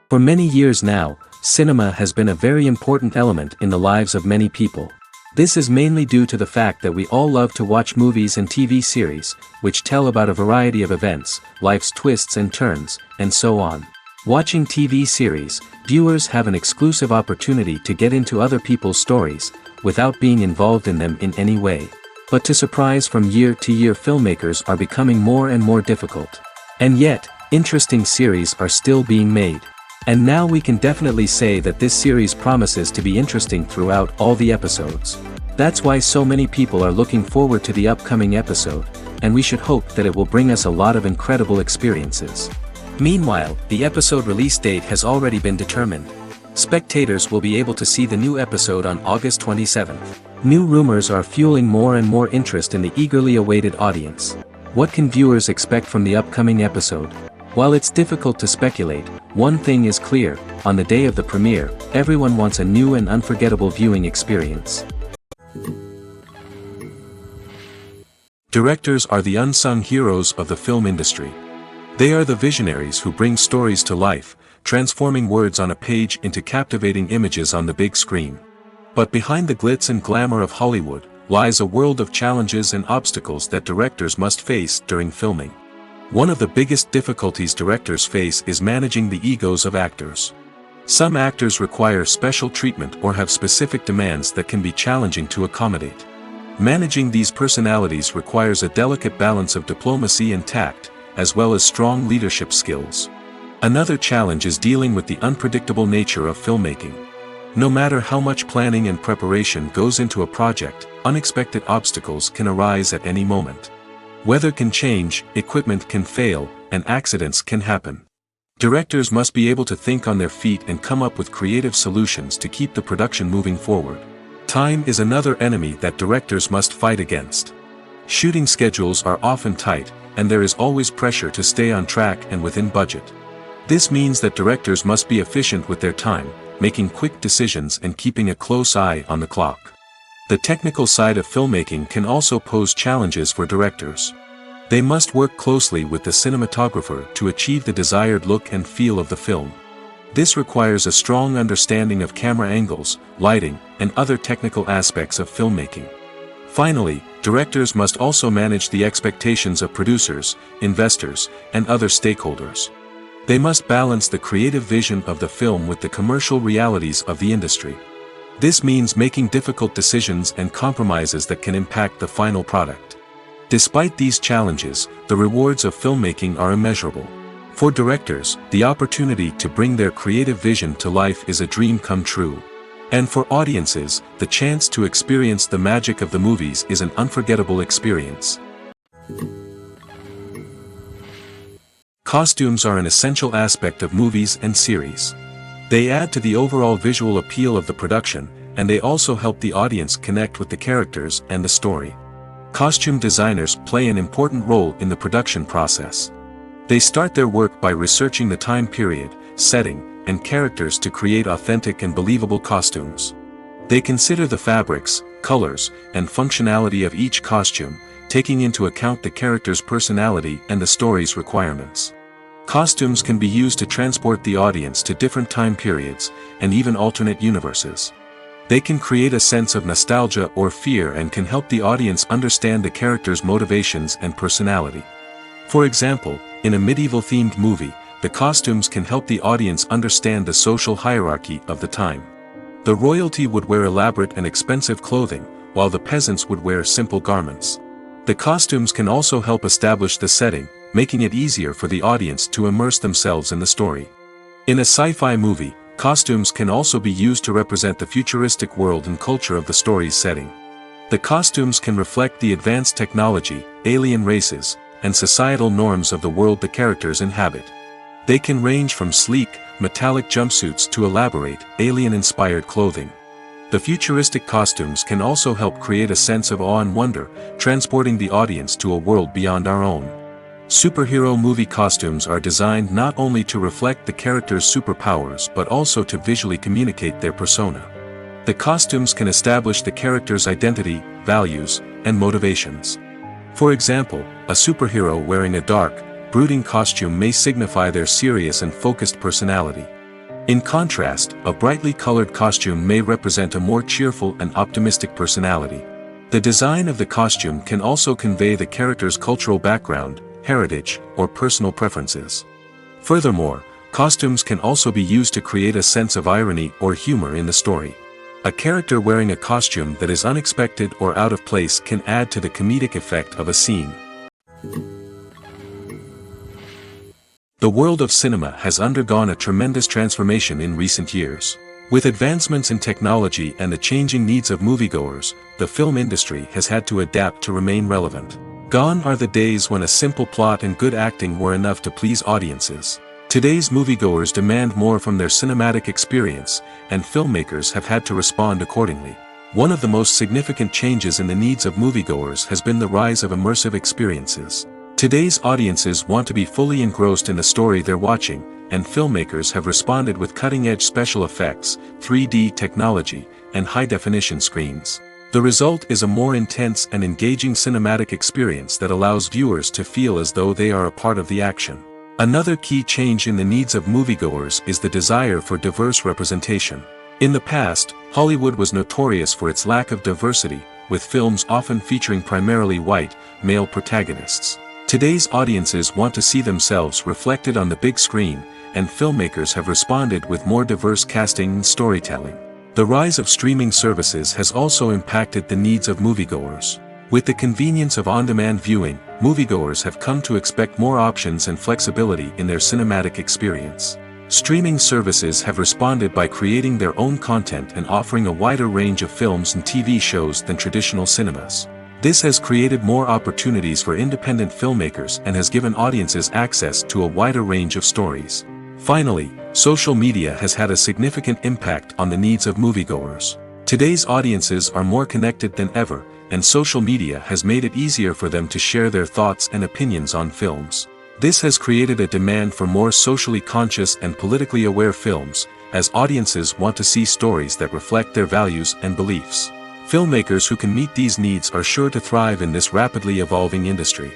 For many years now, cinema has been a very important element in the lives of many people. This is mainly due to the fact that we all love to watch movies and TV series, which tell about a variety of events, life's twists and turns, and so on. Watching TV series, viewers have an exclusive opportunity to get into other people's stories, without being involved in them in any way. But to surprise from year to year, filmmakers are becoming more and more difficult. And yet, interesting series are still being made. And now we can definitely say that this series promises to be interesting throughout all the episodes. That's why so many people are looking forward to the upcoming episode, and we should hope that it will bring us a lot of incredible experiences. Meanwhile, the episode release date has already been determined. Spectators will be able to see the new episode on August 27th. New rumors are fueling more and more interest in the eagerly awaited audience. What can viewers expect from the upcoming episode? While it's difficult to speculate, one thing is clear: on the day of the premiere, everyone wants a new and unforgettable viewing experience. Directors are the unsung heroes of the film industry. They are the visionaries who bring stories to life, transforming words on a page into captivating images on the big screen. But behind the glitz and glamour of Hollywood, lies a world of challenges and obstacles that directors must face during filming. One of the biggest difficulties directors face is managing the egos of actors. Some actors require special treatment or have specific demands that can be challenging to accommodate. Managing these personalities requires a delicate balance of diplomacy and tact, as well as strong leadership skills. Another challenge is dealing with the unpredictable nature of filmmaking. No matter how much planning and preparation goes into a project, unexpected obstacles can arise at any moment. Weather can change, equipment can fail, and accidents can happen. Directors must be able to think on their feet and come up with creative solutions to keep the production moving forward. Time is another enemy that directors must fight against. Shooting schedules are often tight, and there is always pressure to stay on track and within budget. This means that directors must be efficient with their time, making quick decisions and keeping a close eye on the clock. The technical side of filmmaking can also pose challenges for directors. They must work closely with the cinematographer to achieve the desired look and feel of the film. This requires a strong understanding of camera angles, lighting, and other technical aspects of filmmaking. Finally, directors must also manage the expectations of producers, investors, and other stakeholders. They must balance the creative vision of the film with the commercial realities of the industry. This means making difficult decisions and compromises that can impact the final product. Despite these challenges, the rewards of filmmaking are immeasurable. For directors, the opportunity to bring their creative vision to life is a dream come true. And for audiences, the chance to experience the magic of the movies is an unforgettable experience. Costumes are an essential aspect of movies and series. They add to the overall visual appeal of the production, and they also help the audience connect with the characters and the story. Costume designers play an important role in the production process. They start their work by researching the time period, setting, and characters to create authentic and believable costumes. They consider the fabrics, colors, and functionality of each costume, taking into account the character's personality and the story's requirements. Costumes can be used to transport the audience to different time periods, and even alternate universes. They can create a sense of nostalgia or fear and can help the audience understand the character's motivations and personality. For example, in a medieval-themed movie, the costumes can help the audience understand the social hierarchy of the time. The royalty would wear elaborate and expensive clothing, while the peasants would wear simple garments. The costumes can also help establish the setting, making it easier for the audience to immerse themselves in the story. In a sci-fi movie, costumes can also be used to represent the futuristic world and culture of the story's setting. The costumes can reflect the advanced technology, alien races, and societal norms of the world the characters inhabit. They can range from sleek, metallic jumpsuits to elaborate, alien-inspired clothing. The futuristic costumes can also help create a sense of awe and wonder, transporting the audience to a world beyond our own. Superhero movie costumes are designed not only to reflect the character's superpowers but also to visually communicate their persona. The costumes can establish the character's identity, values, and motivations. For example, a superhero wearing a dark, brooding costume may signify their serious and focused personality. In contrast, a brightly colored costume may represent a more cheerful and optimistic personality. The design of the costume can also convey the character's cultural background, heritage, or personal preferences. Furthermore, costumes can also be used to create a sense of irony or humor in the story. A character wearing a costume that is unexpected or out of place can add to the comedic effect of a scene. The world of cinema has undergone a tremendous transformation in recent years. With advancements in technology and the changing needs of moviegoers, the film industry has had to adapt to remain relevant. Gone are the days when a simple plot and good acting were enough to please audiences. Today's moviegoers demand more from their cinematic experience, and filmmakers have had to respond accordingly. One of the most significant changes in the needs of moviegoers has been the rise of immersive experiences. Today's audiences want to be fully engrossed in the story they're watching, and filmmakers have responded with cutting-edge special effects, 3D technology, and high-definition screens. The result is a more intense and engaging cinematic experience that allows viewers to feel as though they are a part of the action. Another key change in the needs of moviegoers is the desire for diverse representation. In the past, Hollywood was notorious for its lack of diversity, with films often featuring primarily white, male protagonists. Today's audiences want to see themselves reflected on the big screen, and filmmakers have responded with more diverse casting and storytelling. The rise of streaming services has also impacted the needs of moviegoers. With the convenience of on-demand viewing, moviegoers have come to expect more options and flexibility in their cinematic experience. Streaming services have responded by creating their own content and offering a wider range of films and TV shows than traditional cinemas. This has created more opportunities for independent filmmakers and has given audiences access to a wider range of stories. Finally, social media has had a significant impact on the needs of moviegoers. Today's audiences are more connected than ever, and social media has made it easier for them to share their thoughts and opinions on films. This has created a demand for more socially conscious and politically aware films, as audiences want to see stories that reflect their values and beliefs. Filmmakers who can meet these needs are sure to thrive in this rapidly evolving industry.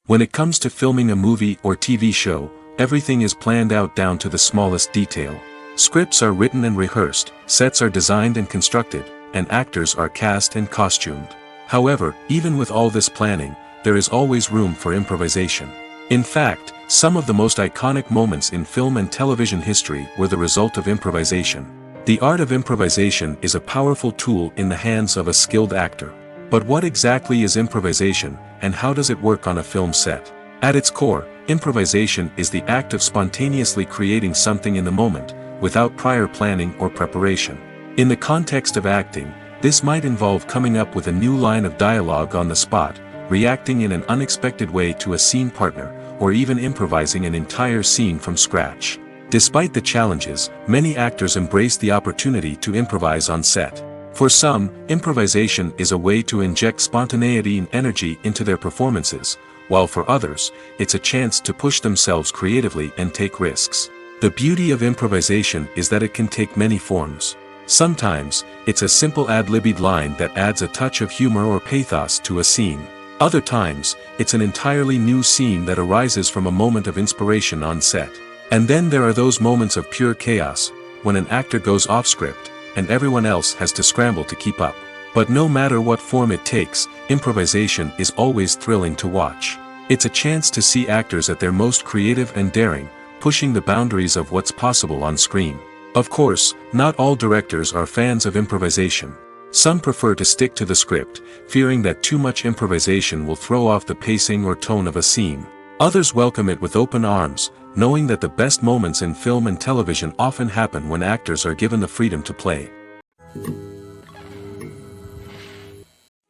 When it comes to filming a movie or TV show, everything is planned out down to the smallest detail. Scripts are written and rehearsed, sets are designed and constructed, and actors are cast and costumed. However, even with all this planning, there is always room for improvisation. In fact, some of the most iconic moments in film and television history were the result of improvisation. The art of improvisation is a powerful tool in the hands of a skilled actor. But what exactly is improvisation, and how does it work on a film set? At its core, improvisation is the act of spontaneously creating something in the moment, without prior planning or preparation. In the context of acting, this might involve coming up with a new line of dialogue on the spot, reacting in an unexpected way to a scene partner, or even improvising an entire scene from scratch. Despite the challenges, many actors embrace the opportunity to improvise on set. For some, improvisation is a way to inject spontaneity and energy into their performances, while for others, it's a chance to push themselves creatively and take risks. The beauty of improvisation is that it can take many forms. Sometimes, it's a simple ad-libbed line that adds a touch of humor or pathos to a scene. Other times, it's an entirely new scene that arises from a moment of inspiration on set. And then there are those moments of pure chaos, when an actor goes off script, and everyone else has to scramble to keep up. But no matter what form it takes, improvisation is always thrilling to watch. It's a chance to see actors at their most creative and daring, pushing the boundaries of what's possible on screen. Of course, not all directors are fans of improvisation. Some prefer to stick to the script, fearing that too much improvisation will throw off the pacing or tone of a scene. Others welcome it with open arms, knowing that the best moments in film and television often happen when actors are given the freedom to play.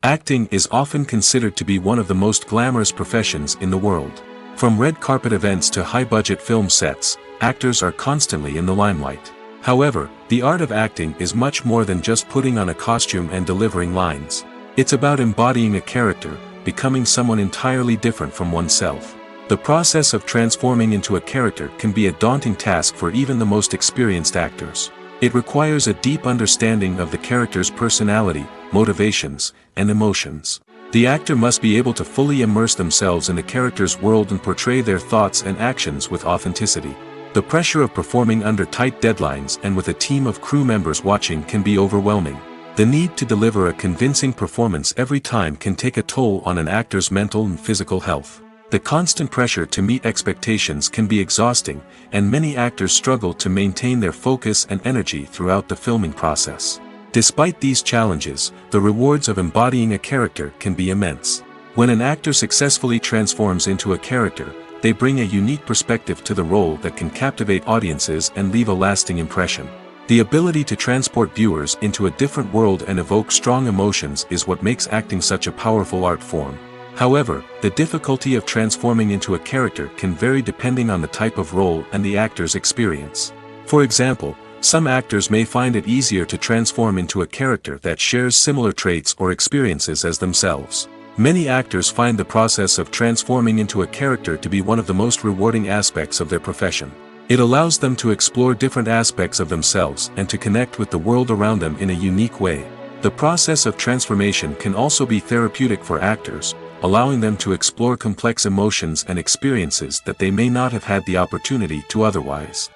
Acting is often considered to be one of the most glamorous professions in the world. From red carpet events to high-budget film sets, actors are constantly in the limelight. However, the art of acting is much more than just putting on a costume and delivering lines. It's about embodying a character, becoming someone entirely different from oneself. The process of transforming into a character can be a daunting task for even the most experienced actors. It requires a deep understanding of the character's personality, motivations, and emotions. The actor must be able to fully immerse themselves in the character's world and portray their thoughts and actions with authenticity. The pressure of performing under tight deadlines and with a team of crew members watching can be overwhelming. The need to deliver a convincing performance every time can take a toll on an actor's mental and physical health. The constant pressure to meet expectations can be exhausting, and many actors struggle to maintain their focus and energy throughout the filming process. Despite these challenges, the rewards of embodying a character can be immense. When an actor successfully transforms into a character, they bring a unique perspective to the role that can captivate audiences and leave a lasting impression. The ability to transport viewers into a different world and evoke strong emotions is what makes acting such a powerful art form. However, the difficulty of transforming into a character can vary depending on the type of role and the actor's experience. For example, some actors may find it easier to transform into a character that shares similar traits or experiences as themselves. Many actors find the process of transforming into a character to be one of the most rewarding aspects of their profession. It allows them to explore different aspects of themselves and to connect with the world around them in a unique way. The process of transformation can also be therapeutic for actors, allowing them to explore complex emotions and experiences that they may not have had the opportunity to otherwise.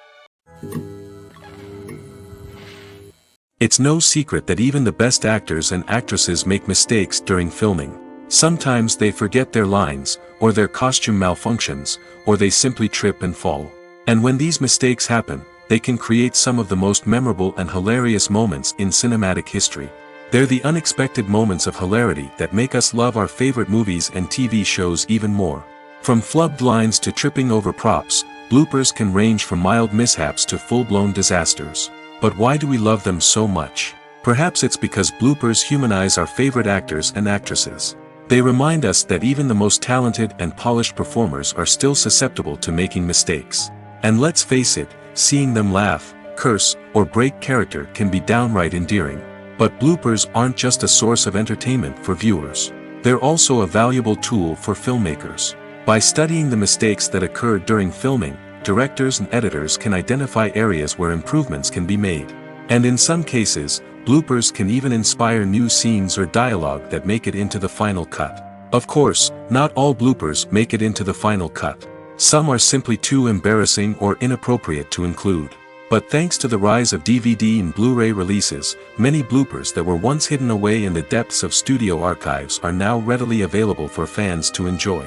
It's no secret that even the best actors and actresses make mistakes during filming. Sometimes they forget their lines, or their costume malfunctions, or they simply trip and fall. And when these mistakes happen, they can create some of the most memorable and hilarious moments in cinematic history. They're the unexpected moments of hilarity that make us love our favorite movies and TV shows even more. From flubbed lines to tripping over props, bloopers can range from mild mishaps to full-blown disasters. But why do we love them so much? Perhaps it's because bloopers humanize our favorite actors and actresses. They remind us that even the most talented and polished performers are still susceptible to making mistakes. And let's face it, seeing them laugh, curse, or break character can be downright endearing. But bloopers aren't just a source of entertainment for viewers. They're also a valuable tool for filmmakers. By studying the mistakes that occurred during filming, directors and editors can identify areas where improvements can be made. And in some cases, bloopers can even inspire new scenes or dialogue that make it into the final cut. Of course, not all bloopers make it into the final cut. Some are simply too embarrassing or inappropriate to include. But thanks to the rise of DVD and Blu-ray releases, many bloopers that were once hidden away in the depths of studio archives are now readily available for fans to enjoy.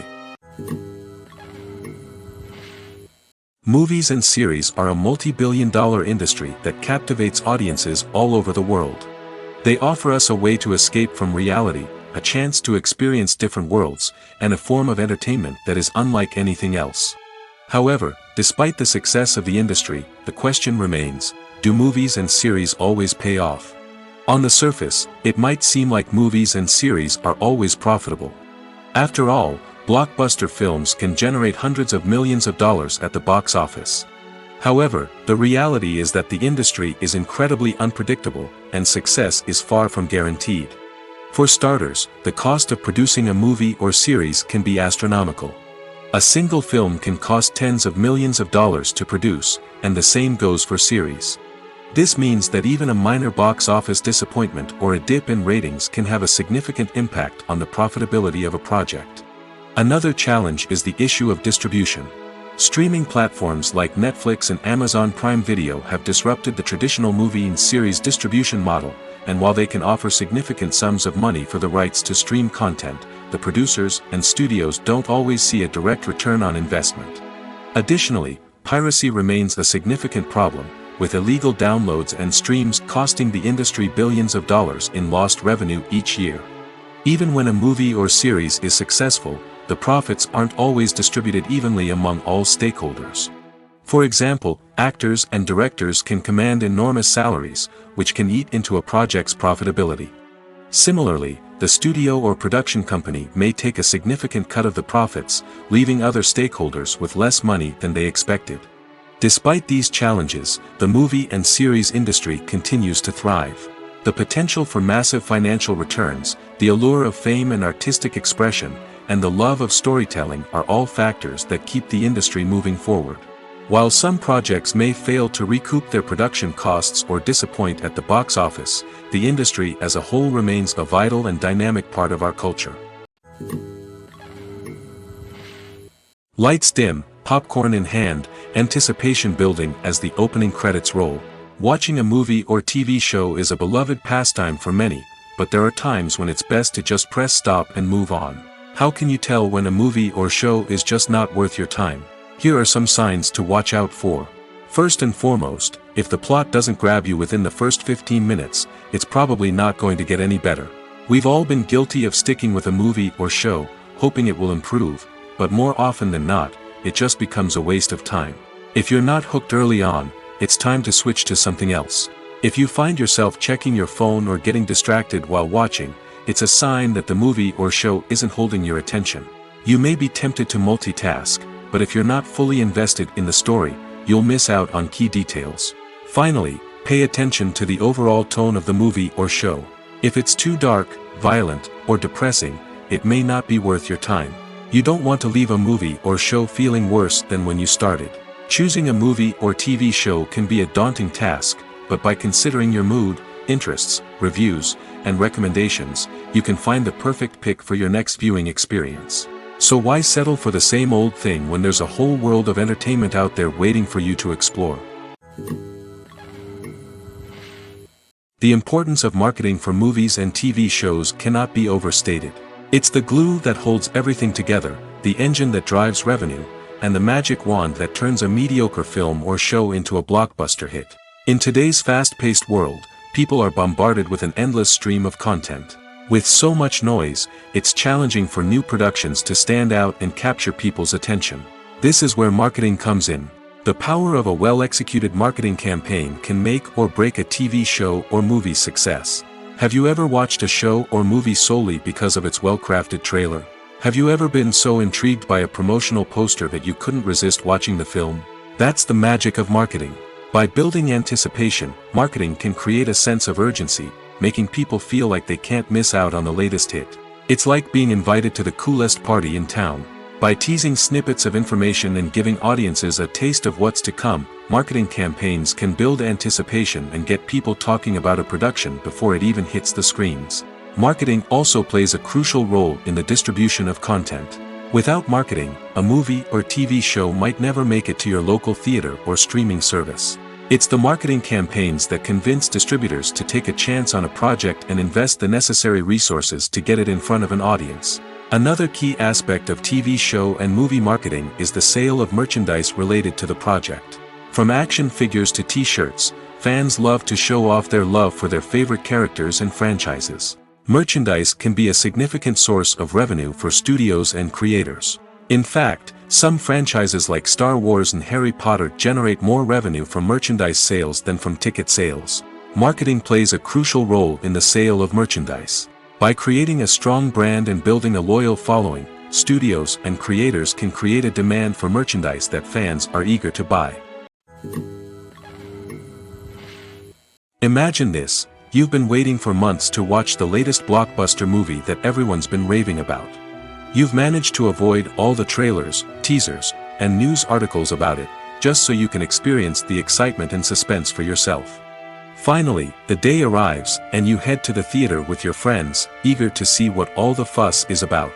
Movies and series are a multi-billion-dollar industry that captivates audiences all over the world. They offer us a way to escape from reality, a chance to experience different worlds, and a form of entertainment that is unlike anything else. However, despite the success of the industry, the question remains, do movies and series always pay off? On the surface, it might seem like movies and series are always profitable. After all, blockbuster films can generate hundreds of millions of dollars at the box office. However, the reality is that the industry is incredibly unpredictable, and success is far from guaranteed. For starters, the cost of producing a movie or series can be astronomical. A single film can cost tens of millions of dollars to produce, and the same goes for series. This means that even a minor box office disappointment or a dip in ratings can have a significant impact on the profitability of a project. Another challenge is the issue of distribution. Streaming platforms like Netflix and Amazon Prime Video have disrupted the traditional movie and series distribution model, and while they can offer significant sums of money for the rights to stream content, the producers and studios don't always see a direct return on investment. Additionally, piracy remains a significant problem, with illegal downloads and streams costing the industry billions of dollars in lost revenue each year. Even when a movie or series is successful, the profits aren't always distributed evenly among all stakeholders. For example, actors and directors can command enormous salaries, which can eat into a project's profitability. Similarly, the studio or production company may take a significant cut of the profits, leaving other stakeholders with less money than they expected. Despite these challenges, the movie and series industry continues to thrive. The potential for massive financial returns, the allure of fame and artistic expression, and the love of storytelling are all factors that keep the industry moving forward. While some projects may fail to recoup their production costs or disappoint at the box office, the industry as a whole remains a vital and dynamic part of our culture. Lights dim, popcorn in hand, anticipation building as the opening credits roll. Watching a movie or TV show is a beloved pastime for many, but there are times when it's best to just press stop and move on. How can you tell when a movie or show is just not worth your time? Here are some signs to watch out for. First and foremost, if the plot doesn't grab you within the first 15 minutes, it's probably not going to get any better. We've all been guilty of sticking with a movie or show, hoping it will improve, but more often than not, it just becomes a waste of time. If you're not hooked early on, it's time to switch to something else. If you find yourself checking your phone or getting distracted while watching, it's a sign that the movie or show isn't holding your attention. You may be tempted to multitask, but if you're not fully invested in the story, you'll miss out on key details. Finally, pay attention to the overall tone of the movie or show. If it's too dark, violent, or depressing, it may not be worth your time. You don't want to leave a movie or show feeling worse than when you started. Choosing a movie or TV show can be a daunting task, but by considering your mood, interests, reviews, and recommendations, you can find the perfect pick for your next viewing experience. So why settle for the same old thing when there's a whole world of entertainment out there waiting for you to explore? The importance of marketing for movies and TV shows cannot be overstated. It's the glue that holds everything together, the engine that drives revenue, and the magic wand that turns a mediocre film or show into a blockbuster hit. In today's fast-paced world, people are bombarded with an endless stream of content. With so much noise, it's challenging for new productions to stand out and capture people's attention. This is where marketing comes in. The power of a well-executed marketing campaign can make or break a TV show or movie's success. Have you ever watched a show or movie solely because of its well-crafted trailer? Have you ever been so intrigued by a promotional poster that you couldn't resist watching the film? That's the magic of marketing. By building anticipation, marketing can create a sense of urgency, making people feel like they can't miss out on the latest hit. It's like being invited to the coolest party in town. By teasing snippets of information and giving audiences a taste of what's to come, marketing campaigns can build anticipation and get people talking about a production before it even hits the screens. Marketing also plays a crucial role in the distribution of content. Without marketing, a movie or TV show might never make it to your local theater or streaming service. It's the marketing campaigns that convince distributors to take a chance on a project and invest the necessary resources to get it in front of an audience. Another key aspect of TV show and movie marketing is the sale of merchandise related to the project. From action figures to t-shirts, fans love to show off their love for their favorite characters and franchises. Merchandise can be a significant source of revenue for studios and creators. In fact, some franchises like Star Wars and Harry Potter generate more revenue from merchandise sales than from ticket sales. Marketing plays a crucial role in the sale of merchandise. By creating a strong brand and building a loyal following, studios and creators can create a demand for merchandise that fans are eager to buy. Imagine this. You've been waiting for months to watch the latest blockbuster movie that everyone's been raving about. You've managed to avoid all the trailers, teasers, and news articles about it, just so you can experience the excitement and suspense for yourself. Finally, the day arrives, and you head to the theater with your friends, eager to see what all the fuss is about.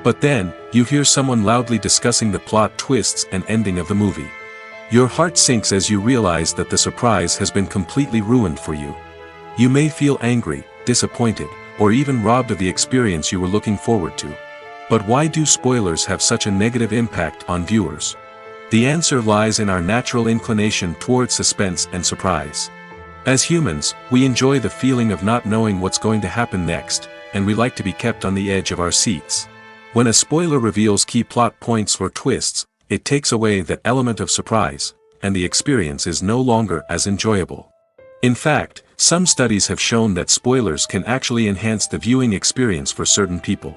But then, you hear someone loudly discussing the plot twists and ending of the movie. Your heart sinks as you realize that the surprise has been completely ruined for you. You may feel angry, disappointed, or even robbed of the experience you were looking forward to. But why do spoilers have such a negative impact on viewers? The answer lies in our natural inclination towards suspense and surprise. As humans, we enjoy the feeling of not knowing what's going to happen next, and we like to be kept on the edge of our seats. When a spoiler reveals key plot points or twists, it takes away that element of surprise, and the experience is no longer as enjoyable. In fact, some studies have shown that spoilers can actually enhance the viewing experience for certain people.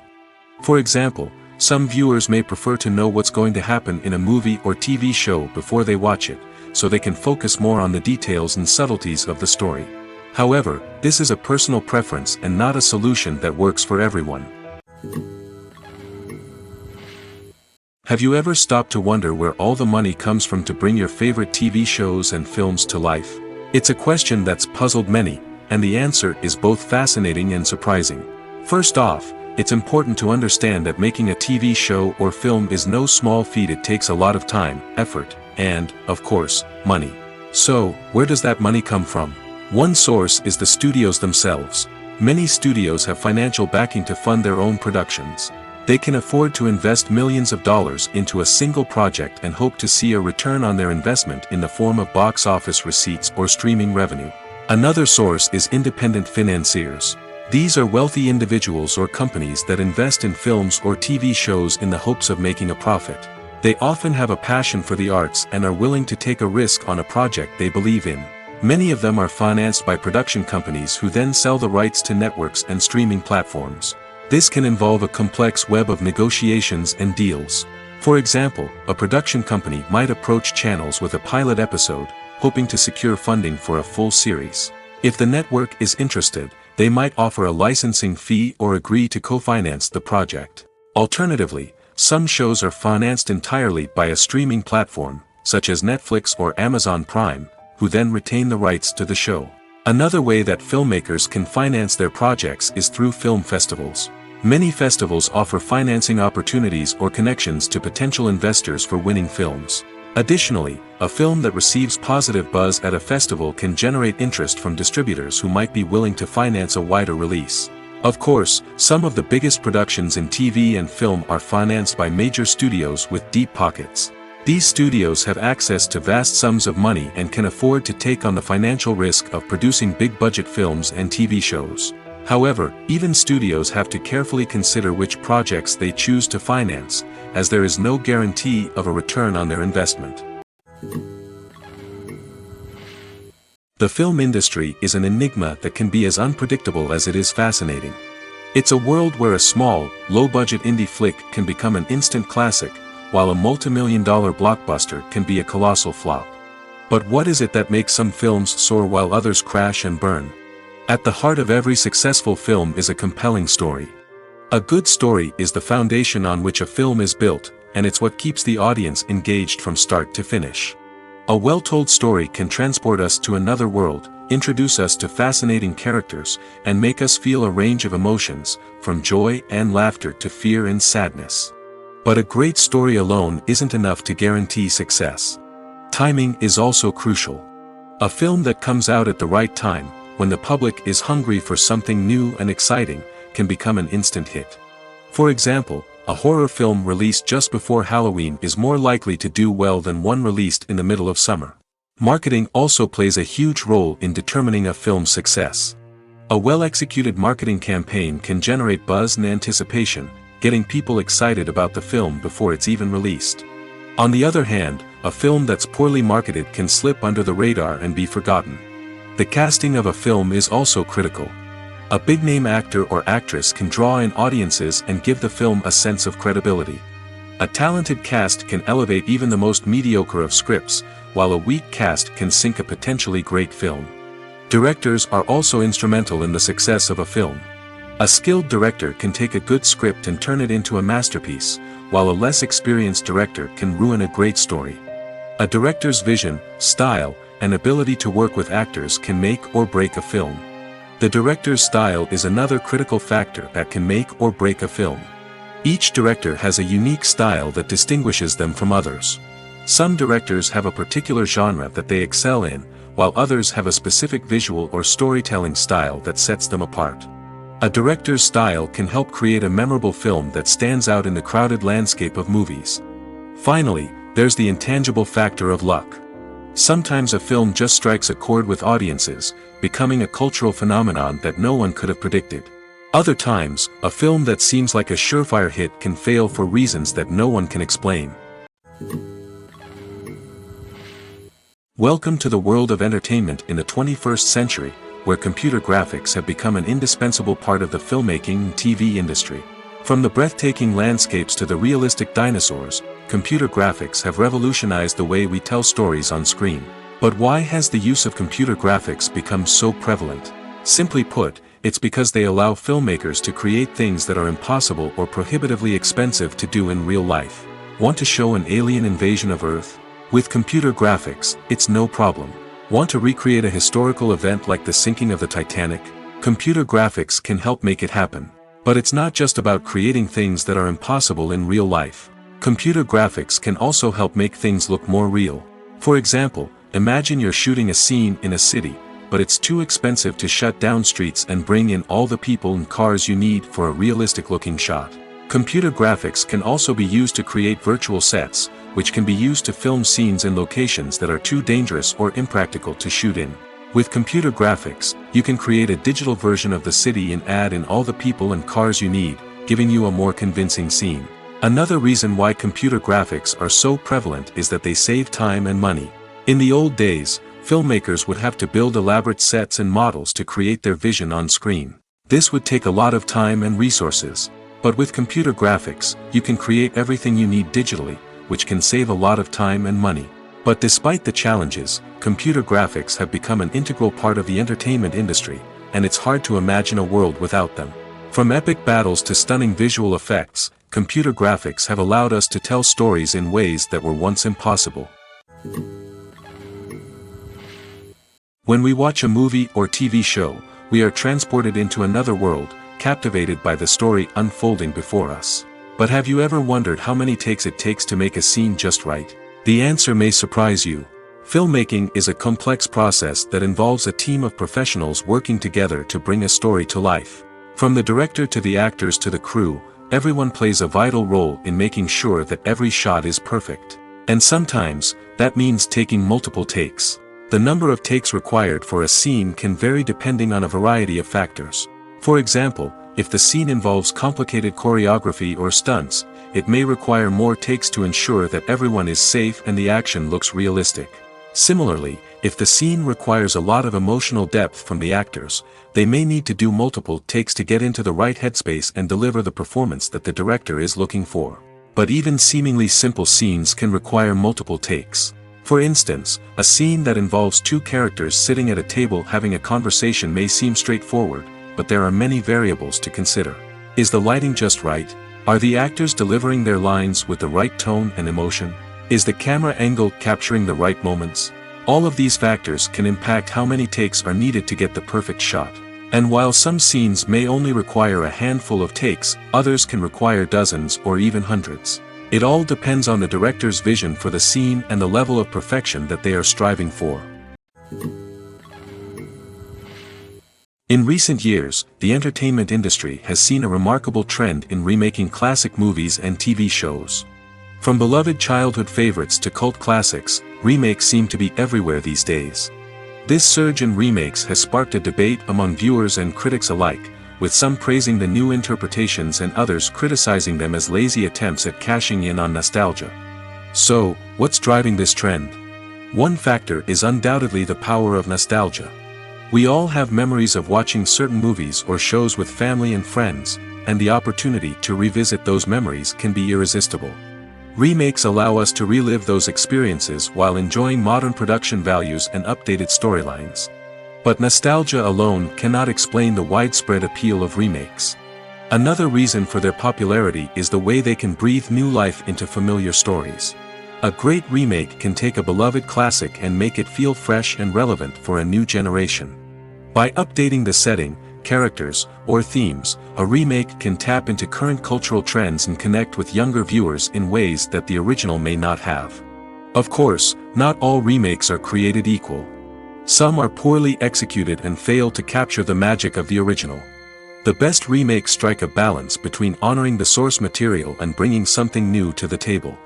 For example, some viewers may prefer to know what's going to happen in a movie or TV show before they watch it, so they can focus more on the details and subtleties of the story. However, this is a personal preference and not a solution that works for everyone. Have you ever stopped to wonder where all the money comes from to bring your favorite TV shows and films to life? It's a question that's puzzled many, and the answer is both fascinating and surprising. First off, it's important to understand that making a TV show or film is no small feat. It takes a lot of time, effort, and, of course, money. So, where does that money come from? One source is the studios themselves. Many studios have financial backing to fund their own productions. They can afford to invest millions of dollars into a single project and hope to see a return on their investment in the form of box office receipts or streaming revenue. Another source is independent financiers. These are wealthy individuals or companies that invest in films or TV shows in the hopes of making a profit. They often have a passion for the arts and are willing to take a risk on a project they believe in. Many of them are financed by production companies who then sell the rights to networks and streaming platforms. This can involve a complex web of negotiations and deals. For example, a production company might approach channels with a pilot episode, hoping to secure funding for a full series. If the network is interested, they might offer a licensing fee or agree to co-finance the project. Alternatively, some shows are financed entirely by a streaming platform, such as Netflix or Amazon Prime, who then retain the rights to the show. Another way that filmmakers can finance their projects is through film festivals. Many festivals offer financing opportunities or connections to potential investors for winning films. Additionally, a film that receives positive buzz at a festival can generate interest from distributors who might be willing to finance a wider release. Of course, some of the biggest productions in TV and film are financed by major studios with deep pockets. These studios have access to vast sums of money and can afford to take on the financial risk of producing big-budget films and TV shows. However, even studios have to carefully consider which projects they choose to finance, as there is no guarantee of a return on their investment. The film industry is an enigma that can be as unpredictable as it is fascinating. It's a world where a small, low-budget indie flick can become an instant classic, while a multi-million-dollar blockbuster can be a colossal flop. But what is it that makes some films soar while others crash and burn? At the heart of every successful film is a compelling story. A good story is the foundation on which a film is built, and it's what keeps the audience engaged from start to finish. A well-told story can transport us to another world, introduce us to fascinating characters, and make us feel a range of emotions, from joy and laughter to fear and sadness. But a great story alone isn't enough to guarantee success. Timing is also crucial. A film that comes out at the right time, when the public is hungry for something new and exciting, can become an instant hit. For example, a horror film released just before Halloween is more likely to do well than one released in the middle of summer. Marketing also plays a huge role in determining a film's success. A well-executed marketing campaign can generate buzz and anticipation, getting people excited about the film before it's even released. On the other hand, a film that's poorly marketed can slip under the radar and be forgotten. The casting of a film is also critical. A big-name actor or actress can draw in audiences and give the film a sense of credibility. A talented cast can elevate even the most mediocre of scripts, while a weak cast can sink a potentially great film. Directors are also instrumental in the success of a film. A skilled director can take a good script and turn it into a masterpiece, while a less experienced director can ruin a great story. A director's vision, style, and ability to work with actors can make or break a film. The director's style is another critical factor that can make or break a film. Each director has a unique style that distinguishes them from others. Some directors have a particular genre that they excel in, while others have a specific visual or storytelling style that sets them apart. A director's style can help create a memorable film that stands out in the crowded landscape of movies. Finally, there's the intangible factor of luck. Sometimes a film just strikes a chord with audiences, becoming a cultural phenomenon that no one could have predicted. Other times, a film that seems like a surefire hit can fail for reasons that no one can explain. Welcome to the world of entertainment in the 21st century, where computer graphics have become an indispensable part of the filmmaking and TV industry. From the breathtaking landscapes to the realistic dinosaurs, computer graphics have revolutionized the way we tell stories on screen. But why has the use of computer graphics become so prevalent? Simply put, it's because they allow filmmakers to create things that are impossible or prohibitively expensive to do in real life. Want to show an alien invasion of Earth? With computer graphics, it's no problem. Want to recreate a historical event like the sinking of the Titanic? Computer graphics can help make it happen. But it's not just about creating things that are impossible in real life. Computer graphics can also help make things look more real. For example, imagine you're shooting a scene in a city, but it's too expensive to shut down streets and bring in all the people and cars you need for a realistic-looking shot. Computer graphics can also be used to create virtual sets, which can be used to film scenes in locations that are too dangerous or impractical to shoot in. With computer graphics, you can create a digital version of the city and add in all the people and cars you need, giving you a more convincing scene. Another reason why computer graphics are so prevalent is that they save time and money. In the old days, filmmakers would have to build elaborate sets and models to create their vision on screen. This would take a lot of time and resources. But with computer graphics, you can create everything you need digitally, which can save a lot of time and money. But despite the challenges, computer graphics have become an integral part of the entertainment industry, and it's hard to imagine a world without them. From epic battles to stunning visual effects, computer graphics have allowed us to tell stories in ways that were once impossible. When we watch a movie or TV show, we are transported into another world, captivated by the story unfolding before us. But have you ever wondered how many takes it takes to make a scene just right? The answer may surprise you. Filmmaking is a complex process that involves a team of professionals working together to bring a story to life. From the director to the actors to the crew, everyone plays a vital role in making sure that every shot is perfect. And sometimes, that means taking multiple takes. The number of takes required for a scene can vary depending on a variety of factors. For example, if the scene involves complicated choreography or stunts, it may require more takes to ensure that everyone is safe and the action looks realistic. Similarly, if the scene requires a lot of emotional depth from the actors, they may need to do multiple takes to get into the right headspace and deliver the performance that the director is looking for. But even seemingly simple scenes can require multiple takes. For instance, a scene that involves two characters sitting at a table having a conversation may seem straightforward, but there are many variables to consider. Is the lighting just right? Are the actors delivering their lines with the right tone and emotion? Is the camera angle capturing the right moments? All of these factors can impact how many takes are needed to get the perfect shot. And while some scenes may only require a handful of takes, others can require dozens or even hundreds. It all depends on the director's vision for the scene and the level of perfection that they are striving for. In recent years, the entertainment industry has seen a remarkable trend in remaking classic movies and TV shows. From beloved childhood favorites to cult classics, remakes seem to be everywhere these days. This surge in remakes has sparked a debate among viewers and critics alike, with some praising the new interpretations and others criticizing them as lazy attempts at cashing in on nostalgia. So, what's driving this trend? One factor is undoubtedly the power of nostalgia. We all have memories of watching certain movies or shows with family and friends, and the opportunity to revisit those memories can be irresistible. Remakes allow us to relive those experiences while enjoying modern production values and updated storylines. But nostalgia alone cannot explain the widespread appeal of remakes. Another reason for their popularity is the way they can breathe new life into familiar stories. A great remake can take a beloved classic and make it feel fresh and relevant for a new generation. By updating the setting, characters, or themes, a remake can tap into current cultural trends and connect with younger viewers in ways that the original may not have. Of course, not all remakes are created equal. Some are poorly executed and fail to capture the magic of the original. The best remakes strike a balance between honoring the source material and bringing something new to the table.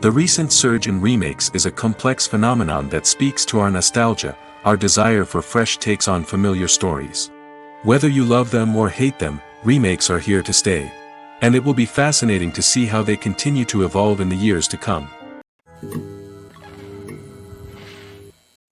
The recent surge in remakes is a complex phenomenon that speaks to our nostalgia, our desire for fresh takes on familiar stories. Whether you love them or hate them, remakes are here to stay. And it will be fascinating to see how they continue to evolve in the years to come.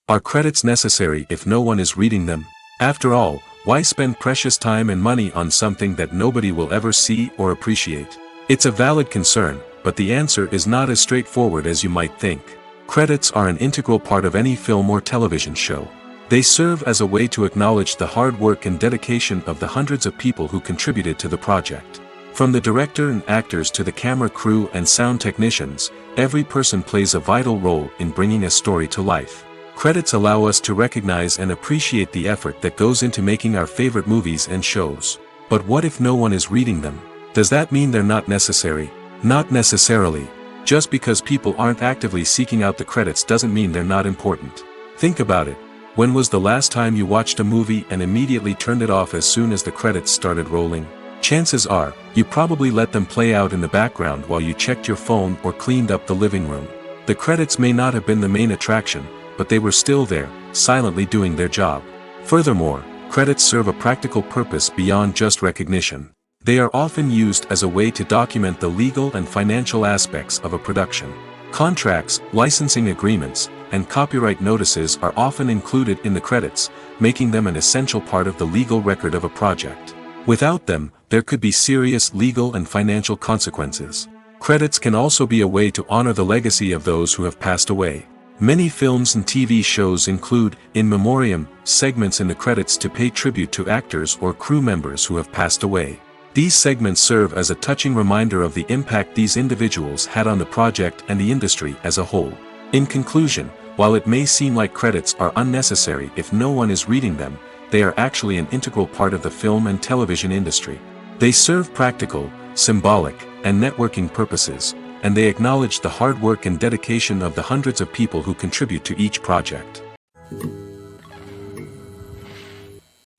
Are credits necessary if no one is reading them? After all, why spend precious time and money on something that nobody will ever see or appreciate? It's a valid concern, but the answer is not as straightforward as you might think. Credits are an integral part of any film or television show. They serve as a way to acknowledge the hard work and dedication of the hundreds of people who contributed to the project. From the director and actors to the camera crew and sound technicians, every person plays a vital role in bringing a story to life. Credits allow us to recognize and appreciate the effort that goes into making our favorite movies and shows. But what if no one is reading them? Does that mean they're not necessary? Not necessarily. Just because people aren't actively seeking out the credits doesn't mean they're not important. Think about it. When was the last time you watched a movie and immediately turned it off as soon as the credits started rolling? Chances are, you probably let them play out in the background while you checked your phone or cleaned up the living room. The credits may not have been the main attraction, but they were still there, silently doing their job. Furthermore, credits serve a practical purpose beyond just recognition. They are often used as a way to document the legal and financial aspects of a production. Contracts, licensing agreements, and copyright notices are often included in the credits, making them an essential part of the legal record of a project. Without them, there could be serious legal and financial consequences. Credits can also be a way to honor the legacy of those who have passed away. Many films and TV shows include, in memoriam, segments in the credits to pay tribute to actors or crew members who have passed away. These segments serve as a touching reminder of the impact these individuals had on the project and the industry as a whole. In conclusion, while it may seem like credits are unnecessary if no one is reading them, they are actually an integral part of the film and television industry. They serve practical, symbolic, and networking purposes, and they acknowledge the hard work and dedication of the hundreds of people who contribute to each project.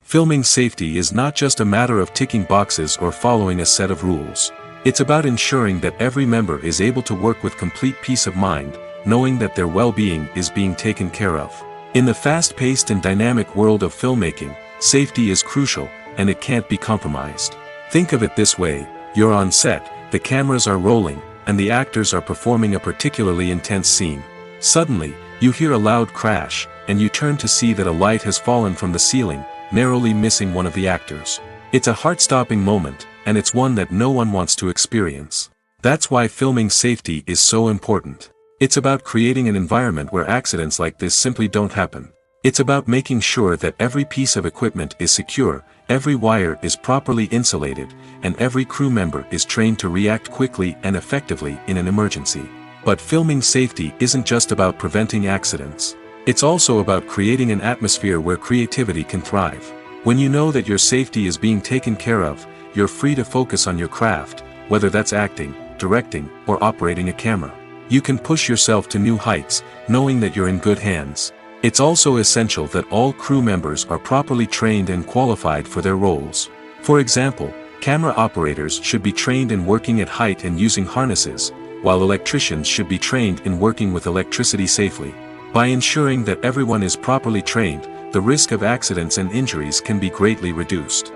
Filming safety is not just a matter of ticking boxes or following a set of rules. It's about ensuring that every member is able to work with complete peace of mind, knowing that their well-being is being taken care of. In the fast-paced and dynamic world of filmmaking, safety is crucial, and it can't be compromised. Think of it this way: you're on set, the cameras are rolling, and the actors are performing a particularly intense scene. Suddenly, you hear a loud crash, and you turn to see that a light has fallen from the ceiling, narrowly missing one of the actors. It's a heart-stopping moment, and it's one that no one wants to experience. That's why filming safety is so important. It's about creating an environment where accidents like this simply don't happen. It's about making sure that every piece of equipment is secure, every wire is properly insulated, and every crew member is trained to react quickly and effectively in an emergency. But filming safety isn't just about preventing accidents. It's also about creating an atmosphere where creativity can thrive. When you know that your safety is being taken care of, you're free to focus on your craft, whether that's acting, directing, or operating a camera. You can push yourself to new heights, knowing that you're in good hands. It's also essential that all crew members are properly trained and qualified for their roles. For example, camera operators should be trained in working at height and using harnesses, while electricians should be trained in working with electricity safely. By ensuring that everyone is properly trained, the risk of accidents and injuries can be greatly reduced.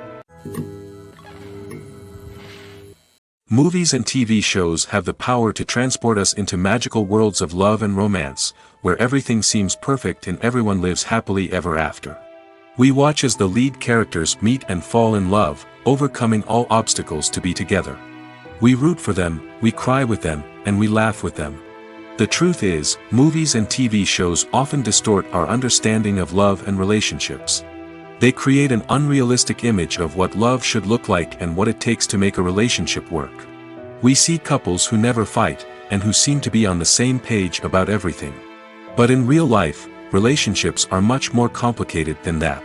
Movies and TV shows have the power to transport us into magical worlds of love and romance, where everything seems perfect and everyone lives happily ever after. We watch as the lead characters meet and fall in love, overcoming all obstacles to be together. We root for them, we cry with them, and we laugh with them. The truth is, movies and TV shows often distort our understanding of love and relationships. They create an unrealistic image of what love should look like and what it takes to make a relationship work. We see couples who never fight, and who seem to be on the same page about everything. But in real life, relationships are much more complicated than that.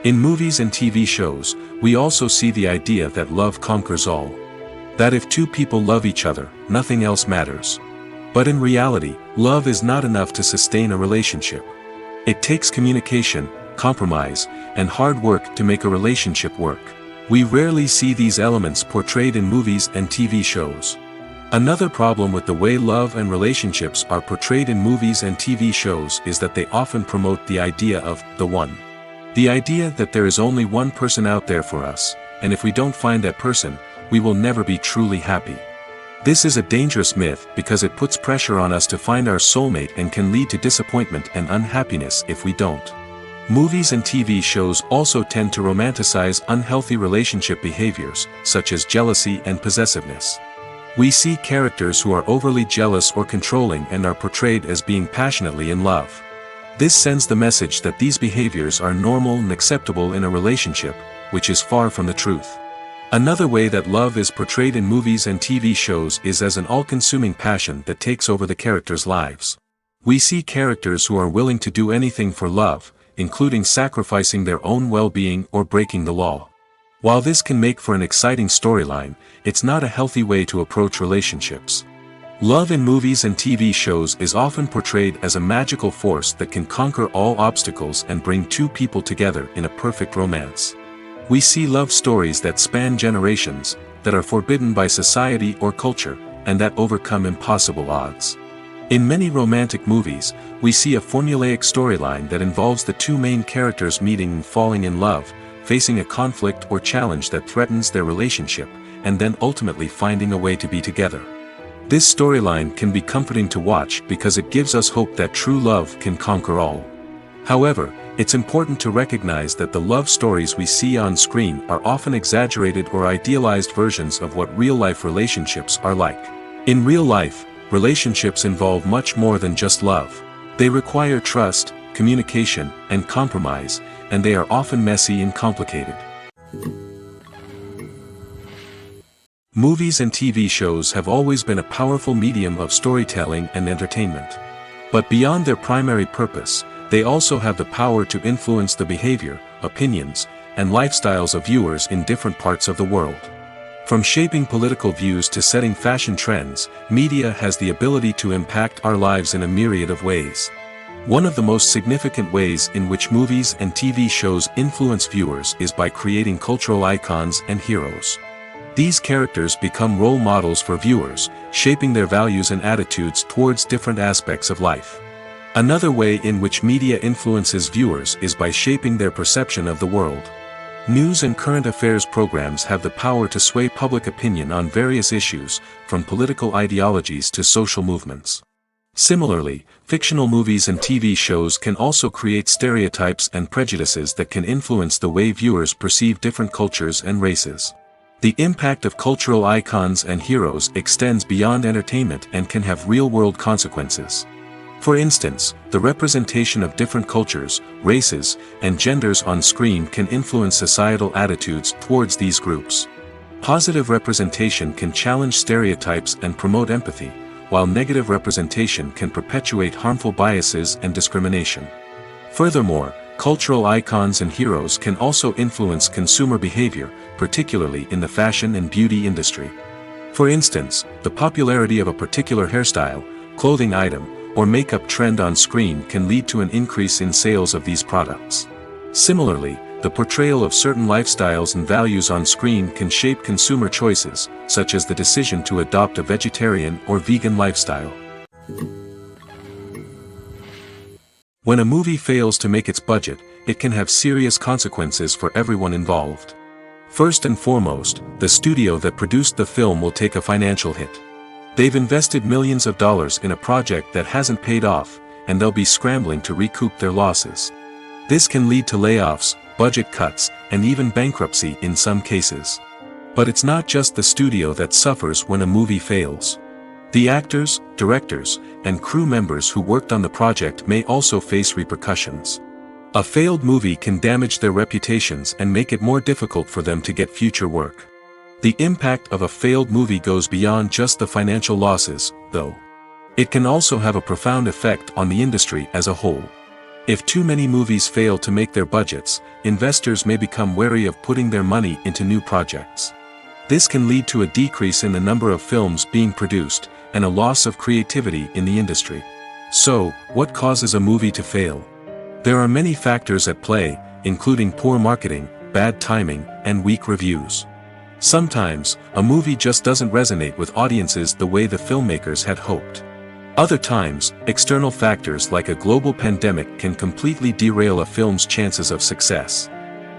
In movies and TV shows, we also see the idea that love conquers all. That if two people love each other, nothing else matters. But in reality, love is not enough to sustain a relationship. It takes communication, compromise, and hard work to make a relationship work. We rarely see these elements portrayed in movies and TV shows. Another problem with the way love and relationships are portrayed in movies and TV shows is that they often promote the idea of the one. The idea that there is only one person out there for us, and if we don't find that person, we will never be truly happy. This is a dangerous myth because it puts pressure on us to find our soulmate and can lead to disappointment and unhappiness if we don't. Movies and TV shows also tend to romanticize unhealthy relationship behaviors, such as jealousy and possessiveness. We see characters who are overly jealous or controlling and are portrayed as being passionately in love. This sends the message that these behaviors are normal and acceptable in a relationship, which is far from the truth. Another way that love is portrayed in movies and TV shows is as an all-consuming passion that takes over the characters' lives. We see characters who are willing to do anything for love, including sacrificing their own well-being or breaking the law. While this can make for an exciting storyline, it's not a healthy way to approach relationships. Love in movies and TV shows is often portrayed as a magical force that can conquer all obstacles and bring two people together in a perfect romance. We see love stories that span generations, that are forbidden by society or culture, and that overcome impossible odds. In many romantic movies, we see a formulaic storyline that involves the two main characters meeting and falling in love, facing a conflict or challenge that threatens their relationship, and then ultimately finding a way to be together. This storyline can be comforting to watch because it gives us hope that true love can conquer all. However, it's important to recognize that the love stories we see on screen are often exaggerated or idealized versions of what real-life relationships are like. In real life, relationships involve much more than just love. They require trust, communication, and compromise, and they are often messy and complicated. Movies and TV shows have always been a powerful medium of storytelling and entertainment. But beyond their primary purpose, they also have the power to influence the behavior, opinions, and lifestyles of viewers in different parts of the world. From shaping political views to setting fashion trends, media has the ability to impact our lives in a myriad of ways. One of the most significant ways in which movies and TV shows influence viewers is by creating cultural icons and heroes. These characters become role models for viewers, shaping their values and attitudes towards different aspects of life. Another way in which media influences viewers is by shaping their perception of the world. News and current affairs programs have the power to sway public opinion on various issues, from political ideologies to social movements. Similarly, fictional movies and TV shows can also create stereotypes and prejudices that can influence the way viewers perceive different cultures and races. The impact of cultural icons and heroes extends beyond entertainment and can have real-world consequences. For instance, the representation of different cultures, races, and genders on screen can influence societal attitudes towards these groups. Positive representation can challenge stereotypes and promote empathy, while negative representation can perpetuate harmful biases and discrimination. Furthermore, cultural icons and heroes can also influence consumer behavior, particularly in the fashion and beauty industry. For instance, the popularity of a particular hairstyle, clothing item, or makeup trend on screen can lead to an increase in sales of these products. Similarly, the portrayal of certain lifestyles and values on screen can shape consumer choices, such as the decision to adopt a vegetarian or vegan lifestyle. When a movie fails to make its budget, it can have serious consequences for everyone involved. First and foremost, the studio that produced the film will take a financial hit. They've invested millions of dollars in a project that hasn't paid off, and they'll be scrambling to recoup their losses. This can lead to layoffs, budget cuts, and even bankruptcy in some cases. But it's not just the studio that suffers when a movie fails. The actors, directors, and crew members who worked on the project may also face repercussions. A failed movie can damage their reputations and make it more difficult for them to get future work. The impact of a failed movie goes beyond just the financial losses, though. It can also have a profound effect on the industry as a whole. If too many movies fail to make their budgets, investors may become wary of putting their money into new projects. This can lead to a decrease in the number of films being produced, and a loss of creativity in the industry. So, what causes a movie to fail? There are many factors at play, including poor marketing, bad timing, and weak reviews. Sometimes, a movie just doesn't resonate with audiences the way the filmmakers had hoped. Other times, external factors like a global pandemic can completely derail a film's chances of success.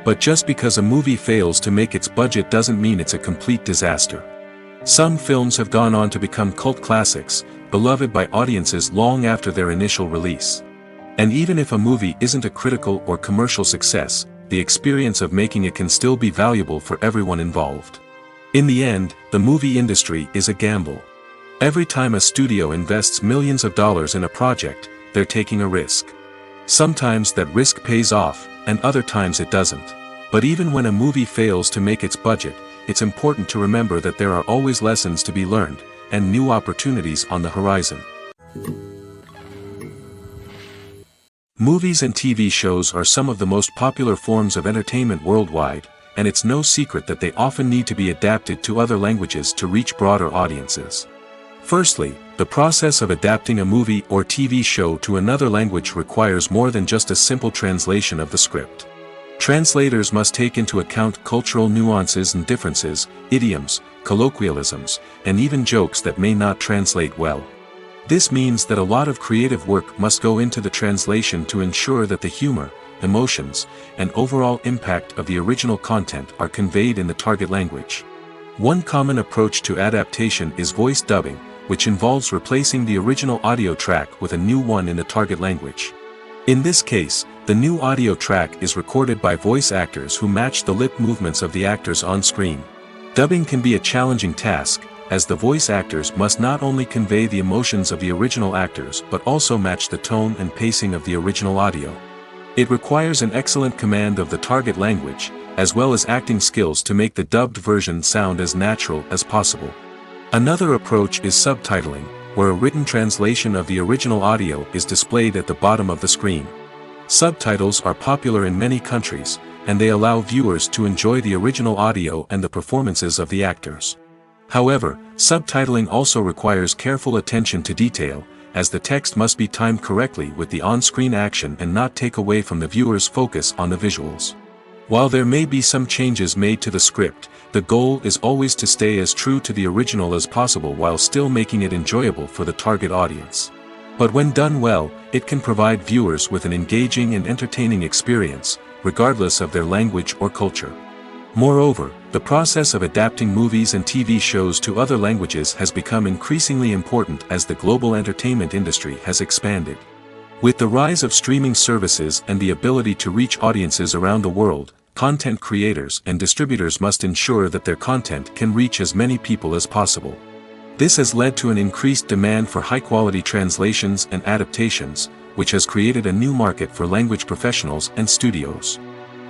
But just because a movie fails to make its budget doesn't mean it's a complete disaster. Some films have gone on to become cult classics, beloved by audiences long after their initial release. And even if a movie isn't a critical or commercial success, the experience of making it can still be valuable for everyone involved. In the end, the movie industry is a gamble. Every time a studio invests millions of dollars in a project, they're taking a risk. Sometimes that risk pays off, and other times it doesn't. But even when a movie fails to make its budget, it's important to remember that there are always lessons to be learned, and new opportunities on the horizon. Movies and TV shows are some of the most popular forms of entertainment worldwide, and it's no secret that they often need to be adapted to other languages to reach broader audiences. Firstly, the process of adapting a movie or TV show to another language requires more than just a simple translation of the script. Translators must take into account cultural nuances and differences, idioms, colloquialisms, and even jokes that may not translate well. This means that a lot of creative work must go into the translation to ensure that the humor, emotions, and overall impact of the original content are conveyed in the target language. One common approach to adaptation is voice dubbing, which involves replacing the original audio track with a new one in the target language. In this case, the new audio track is recorded by voice actors who match the lip movements of the actors on screen. Dubbing can be a challenging task, as the voice actors must not only convey the emotions of the original actors but also match the tone and pacing of the original audio. It requires an excellent command of the target language, as well as acting skills to make the dubbed version sound as natural as possible. Another approach is subtitling, where a written translation of the original audio is displayed at the bottom of the screen. Subtitles are popular in many countries, and they allow viewers to enjoy the original audio and the performances of the actors. However, subtitling also requires careful attention to detail, as the text must be timed correctly with the on-screen action and not take away from the viewer's focus on the visuals. While there may be some changes made to the script, the goal is always to stay as true to the original as possible while still making it enjoyable for the target audience. But when done well, it can provide viewers with an engaging and entertaining experience, regardless of their language or culture. Moreover, the process of adapting movies and TV shows to other languages has become increasingly important as the global entertainment industry has expanded. With the rise of streaming services and the ability to reach audiences around the world, content creators and distributors must ensure that their content can reach as many people as possible. This has led to an increased demand for high-quality translations and adaptations, which has created a new market for language professionals and studios.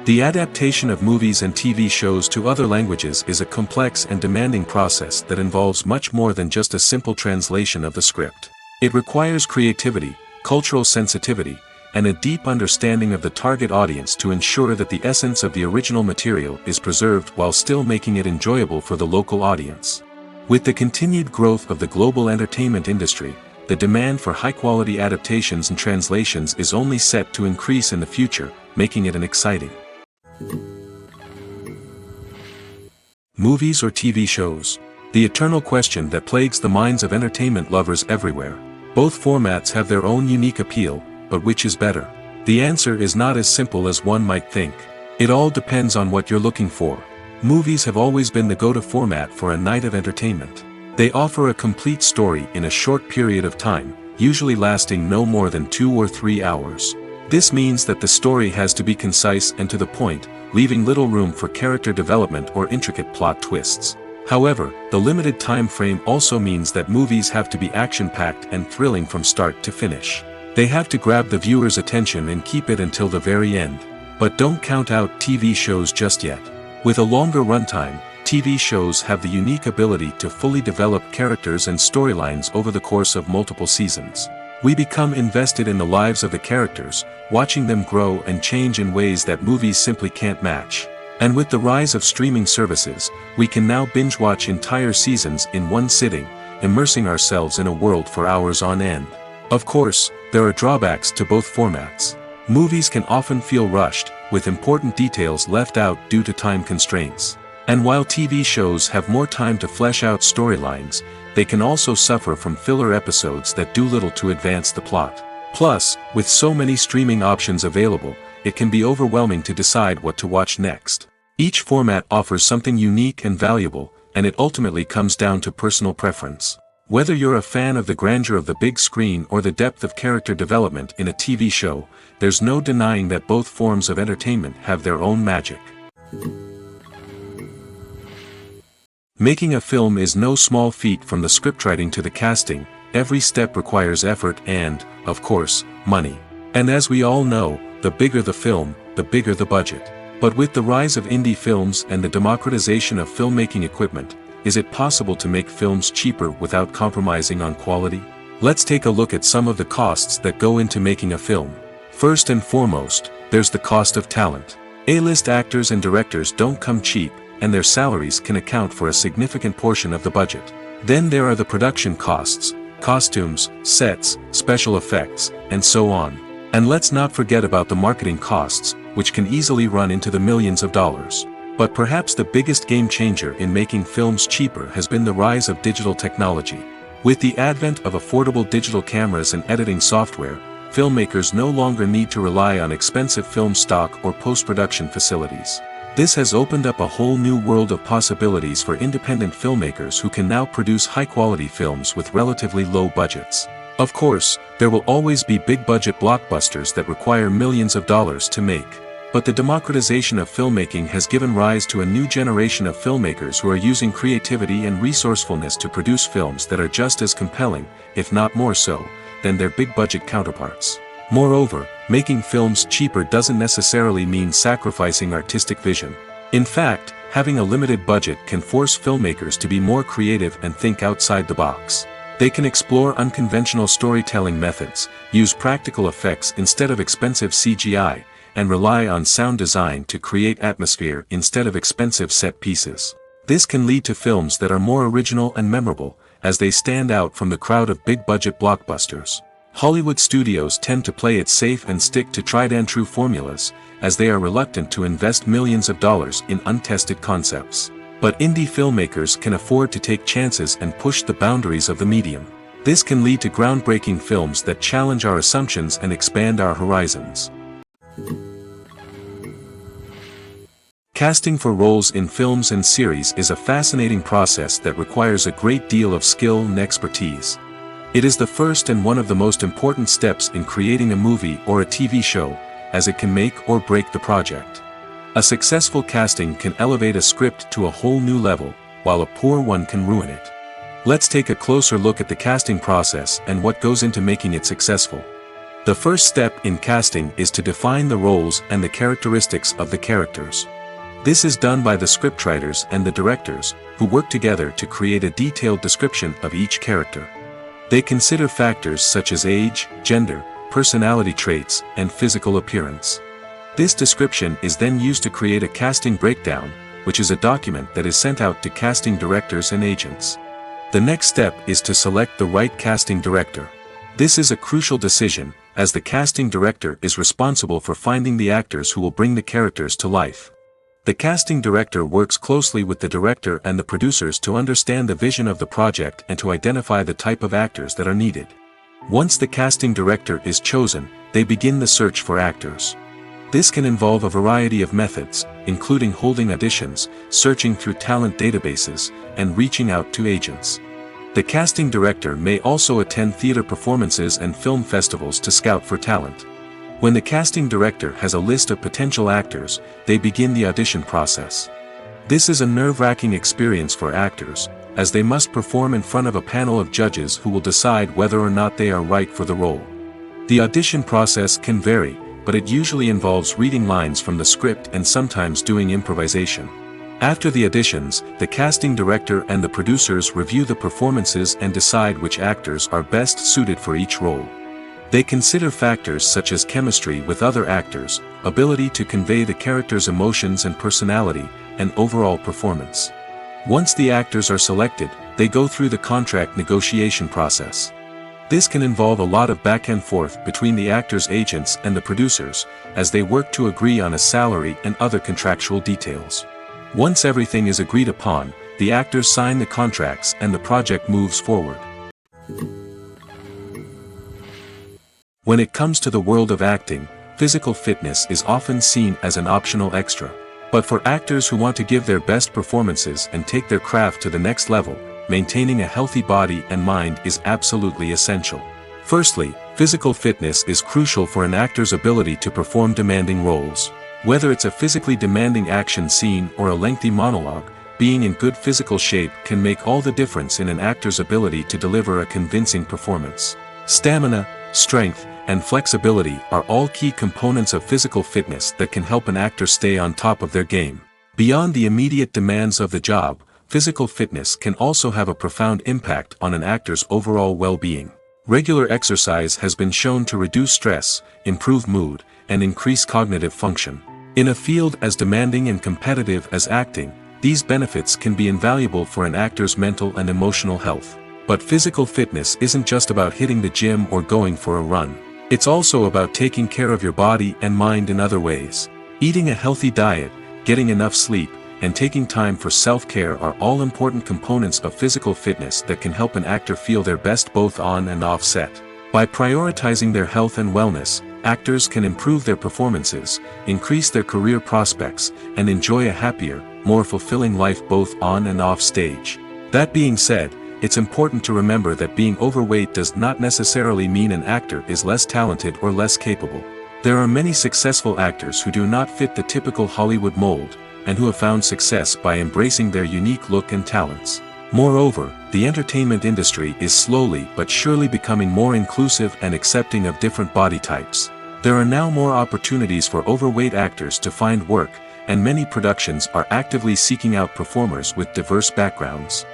The adaptation of movies and TV shows to other languages is a complex and demanding process that involves much more than just a simple translation of the script. It requires creativity, cultural sensitivity, and a deep understanding of the target audience to ensure that the essence of the original material is preserved while still making it enjoyable for the local audience. With the continued growth of the global entertainment industry, the demand for high-quality adaptations and translations is only set to increase in the future, making it an exciting movies or TV shows. The eternal question that plagues the minds of entertainment lovers everywhere. Both formats have their own unique appeal, but which is better? The answer is not as simple as one might think. It all depends on what you're looking for. Movies have always been the go-to format for a night of entertainment. They offer a complete story in a short period of time, usually lasting no more than 2 or 3 hours. This means that the story has to be concise and to the point, leaving little room for character development or intricate plot twists. However, the limited time frame also means that movies have to be action-packed and thrilling from start to finish. They have to grab the viewer's attention and keep it until the very end. But don't count out TV shows just yet. With a longer runtime, TV shows have the unique ability to fully develop characters and storylines over the course of multiple seasons. We become invested in the lives of the characters, watching them grow and change in ways that movies simply can't match. And with the rise of streaming services, we can now binge-watch entire seasons in one sitting, immersing ourselves in a world for hours on end. Of course, there are drawbacks to both formats. Movies can often feel rushed, with important details left out due to time constraints. And while TV shows have more time to flesh out storylines, they can also suffer from filler episodes that do little to advance the plot. Plus, with so many streaming options available, it can be overwhelming to decide what to watch next. Each format offers something unique and valuable, and it ultimately comes down to personal preference. Whether you're a fan of the grandeur of the big screen or the depth of character development in a TV show, there's no denying that both forms of entertainment have their own magic. Making a film is no small feat. From the scriptwriting to the casting, every step requires effort and, of course, money. And as we all know, the bigger the film, the bigger the budget. But with the rise of indie films and the democratization of filmmaking equipment, is it possible to make films cheaper without compromising on quality? Let's take a look at some of the costs that go into making a film. First and foremost, there's the cost of talent. A-list actors and directors don't come cheap, and their salaries can account for a significant portion of the budget. Then there are the production costs, costumes, sets, special effects, and so on. And let's not forget about the marketing costs, which can easily run into the millions of dollars. But perhaps the biggest game changer in making films cheaper has been the rise of digital technology. With the advent of affordable digital cameras and editing software, filmmakers no longer need to rely on expensive film stock or post-production facilities. This has opened up a whole new world of possibilities for independent filmmakers who can now produce high-quality films with relatively low budgets. Of course, there will always be big-budget blockbusters that require millions of dollars to make. But the democratization of filmmaking has given rise to a new generation of filmmakers who are using creativity and resourcefulness to produce films that are just as compelling, if not more so, than their big-budget counterparts. Moreover, making films cheaper doesn't necessarily mean sacrificing artistic vision. In fact, having a limited budget can force filmmakers to be more creative and think outside the box. They can explore unconventional storytelling methods, use practical effects instead of expensive CGI, and rely on sound design to create atmosphere instead of expensive set pieces. This can lead to films that are more original and memorable, as they stand out from the crowd of big-budget blockbusters. Hollywood studios tend to play it safe and stick to tried-and-true formulas, as they are reluctant to invest millions of dollars in untested concepts. But indie filmmakers can afford to take chances and push the boundaries of the medium. This can lead to groundbreaking films that challenge our assumptions and expand our horizons. Casting for roles in films and series is a fascinating process that requires a great deal of skill and expertise. It is the first and one of the most important steps in creating a movie or a TV show, as it can make or break the project. A successful casting can elevate a script to a whole new level, while a poor one can ruin it. Let's take a closer look at the casting process and what goes into making it successful. The first step in casting is to define the roles and the characteristics of the characters. This is done by the scriptwriters and the directors, who work together to create a detailed description of each character. They consider factors such as age, gender, personality traits, and physical appearance. This description is then used to create a casting breakdown, which is a document that is sent out to casting directors and agents. The next step is to select the right casting director. This is a crucial decision, as the casting director is responsible for finding the actors who will bring the characters to life. The casting director works closely with the director and the producers to understand the vision of the project and to identify the type of actors that are needed. Once the casting director is chosen, they begin the search for actors. This can involve a variety of methods, including holding auditions, searching through talent databases, and reaching out to agents. The casting director may also attend theater performances and film festivals to scout for talent. When the casting director has a list of potential actors, they begin the audition process. This is a nerve-wracking experience for actors, as they must perform in front of a panel of judges who will decide whether or not they are right for the role. The audition process can vary, but it usually involves reading lines from the script and sometimes doing improvisation. After the auditions, the casting director and the producers review the performances and decide which actors are best suited for each role. They consider factors such as chemistry with other actors, ability to convey the character's emotions and personality, and overall performance. Once the actors are selected, they go through the contract negotiation process. This can involve a lot of back and forth between the actors' agents and the producers, as they work to agree on a salary and other contractual details. Once everything is agreed upon, the actors sign the contracts and the project moves forward. When it comes to the world of acting, physical fitness is often seen as an optional extra. But for actors who want to give their best performances and take their craft to the next level, maintaining a healthy body and mind is absolutely essential. Firstly, physical fitness is crucial for an actor's ability to perform demanding roles. Whether it's a physically demanding action scene or a lengthy monologue, being in good physical shape can make all the difference in an actor's ability to deliver a convincing performance. Stamina, strength, and flexibility are all key components of physical fitness that can help an actor stay on top of their game. Beyond the immediate demands of the job, physical fitness can also have a profound impact on an actor's overall well-being. Regular exercise has been shown to reduce stress, improve mood, and increase cognitive function. In a field as demanding and competitive as acting, these benefits can be invaluable for an actor's mental and emotional health. But physical fitness isn't just about hitting the gym or going for a run. It's also about taking care of your body and mind in other ways. Eating a healthy diet, getting enough sleep, and taking time for self-care are all important components of physical fitness that can help an actor feel their best both on and off set. By prioritizing their health and wellness, actors can improve their performances, increase their career prospects, and enjoy a happier, more fulfilling life both on and off stage. That being said, it's important to remember that being overweight does not necessarily mean an actor is less talented or less capable. There are many successful actors who do not fit the typical Hollywood mold, and who have found success by embracing their unique look and talents. Moreover, the entertainment industry is slowly but surely becoming more inclusive and accepting of different body types. There are now more opportunities for overweight actors to find work, and many productions are actively seeking out performers with diverse backgrounds.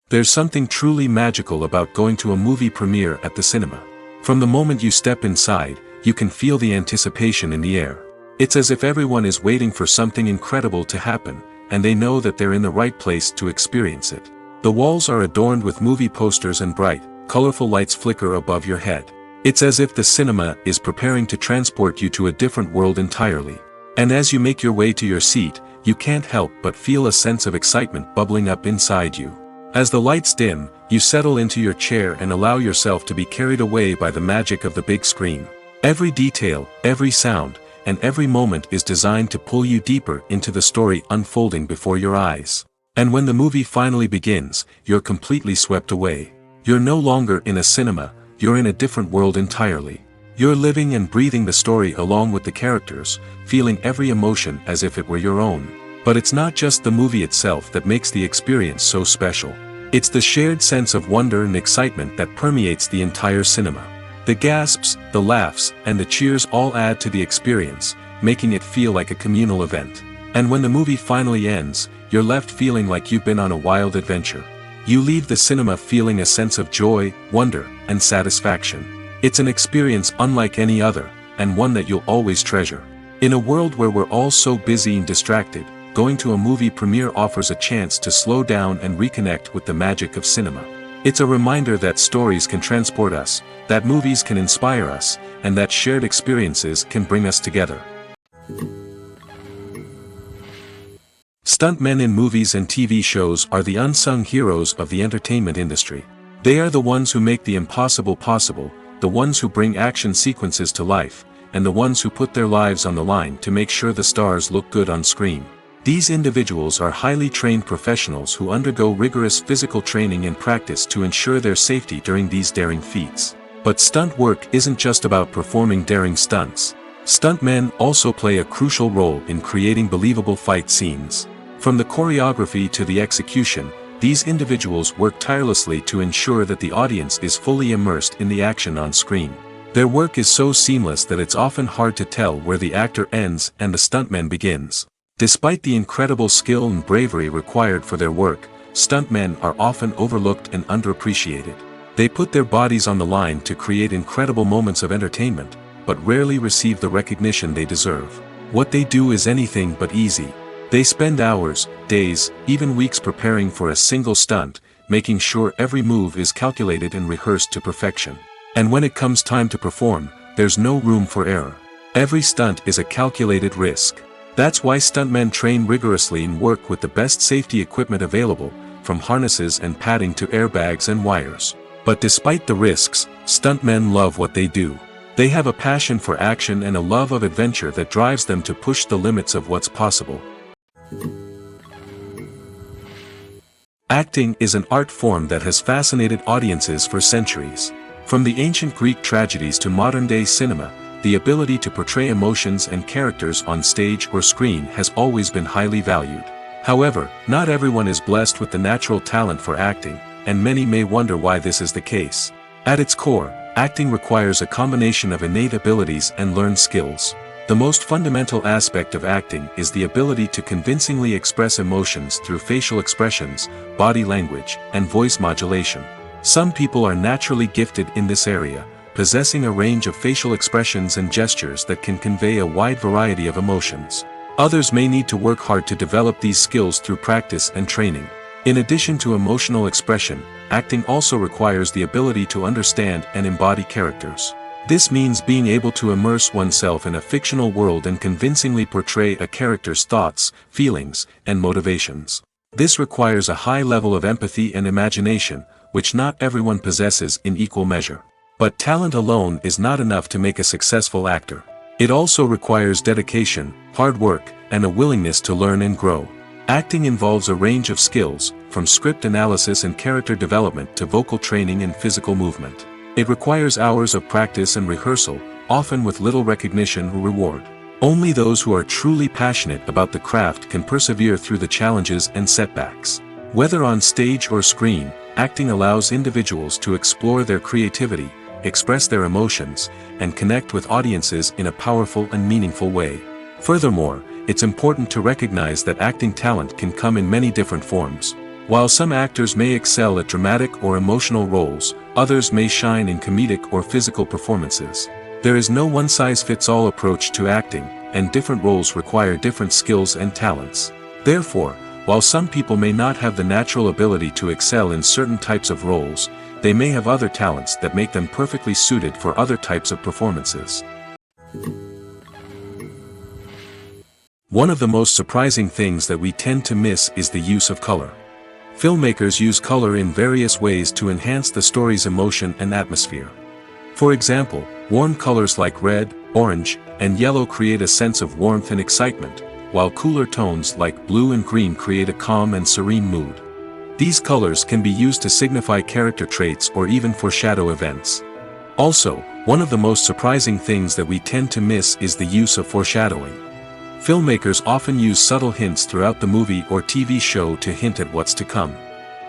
There's something truly magical about going to a movie premiere at the cinema. From the moment you step inside, you can feel the anticipation in the air. It's as if everyone is waiting for something incredible to happen, and they know that they're in the right place to experience it. The walls are adorned with movie posters and bright, colorful lights flicker above your head. It's as if the cinema is preparing to transport you to a different world entirely. And as you make your way to your seat, you can't help but feel a sense of excitement bubbling up inside you. As the lights dim, you settle into your chair and allow yourself to be carried away by the magic of the big screen. Every detail, every sound, and every moment is designed to pull you deeper into the story unfolding before your eyes. And when the movie finally begins, you're completely swept away. You're no longer in a cinema, you're in a different world entirely. You're living and breathing the story along with the characters, feeling every emotion as if it were your own. But it's not just the movie itself that makes the experience so special. It's the shared sense of wonder and excitement that permeates the entire cinema. The gasps, the laughs, and the cheers all add to the experience, making it feel like a communal event. And when the movie finally ends, you're left feeling like you've been on a wild adventure. You leave the cinema feeling a sense of joy, wonder, and satisfaction. It's an experience unlike any other, and one that you'll always treasure. In a world where we're all so busy and distracted, going to a movie premiere offers a chance to slow down and reconnect with the magic of cinema. It's a reminder that stories can transport us, that movies can inspire us, and that shared experiences can bring us together. Stuntmen in movies and TV shows are the unsung heroes of the entertainment industry. They are the ones who make the impossible possible, the ones who bring action sequences to life, and the ones who put their lives on the line to make sure the stars look good on screen. These individuals are highly trained professionals who undergo rigorous physical training and practice to ensure their safety during these daring feats. But stunt work isn't just about performing daring stunts. Stuntmen also play a crucial role in creating believable fight scenes. From the choreography to the execution, these individuals work tirelessly to ensure that the audience is fully immersed in the action on screen. Their work is so seamless that it's often hard to tell where the actor ends and the stuntman begins. Despite the incredible skill and bravery required for their work, stuntmen are often overlooked and underappreciated. They put their bodies on the line to create incredible moments of entertainment, but rarely receive the recognition they deserve. What they do is anything but easy. They spend hours, days, even weeks preparing for a single stunt, making sure every move is calculated and rehearsed to perfection. And when it comes time to perform, there's no room for error. Every stunt is a calculated risk. That's why stuntmen train rigorously and work with the best safety equipment available, from harnesses and padding to airbags and wires. But despite the risks, stuntmen love what they do. They have a passion for action and a love of adventure that drives them to push the limits of what's possible. Acting is an art form that has fascinated audiences for centuries. From the ancient Greek tragedies to modern-day cinema, the ability to portray emotions and characters on stage or screen has always been highly valued. However, not everyone is blessed with the natural talent for acting, and many may wonder why this is the case. At its core, acting requires a combination of innate abilities and learned skills. The most fundamental aspect of acting is the ability to convincingly express emotions through facial expressions, body language, and voice modulation. Some people are naturally gifted in this area, possessing a range of facial expressions and gestures that can convey a wide variety of emotions. Others may need to work hard to develop these skills through practice and training. In addition to emotional expression, acting also requires the ability to understand and embody characters. This means being able to immerse oneself in a fictional world and convincingly portray a character's thoughts, feelings, and motivations. This requires a high level of empathy and imagination, which not everyone possesses in equal measure. But talent alone is not enough to make a successful actor. It also requires dedication, hard work, and a willingness to learn and grow. Acting involves a range of skills, from script analysis and character development to vocal training and physical movement. It requires hours of practice and rehearsal, often with little recognition or reward. Only those who are truly passionate about the craft can persevere through the challenges and setbacks. Whether on stage or screen, acting allows individuals to explore their creativity, express their emotions, and connect with audiences in a powerful and meaningful way. Furthermore, it's important to recognize that acting talent can come in many different forms. While some actors may excel at dramatic or emotional roles, others may shine in comedic or physical performances. There is no one-size-fits-all approach to acting, and different roles require different skills and talents. Therefore, while some people may not have the natural ability to excel in certain types of roles, they may have other talents that make them perfectly suited for other types of performances. One of the most surprising things that we tend to miss is the use of color. Filmmakers use color in various ways to enhance the story's emotion and atmosphere. For example, warm colors like red, orange, and yellow create a sense of warmth and excitement, while cooler tones like blue and green create a calm and serene mood. These colors can be used to signify character traits or even foreshadow events. Also, one of the most surprising things that we tend to miss is the use of foreshadowing. Filmmakers often use subtle hints throughout the movie or TV show to hint at what's to come.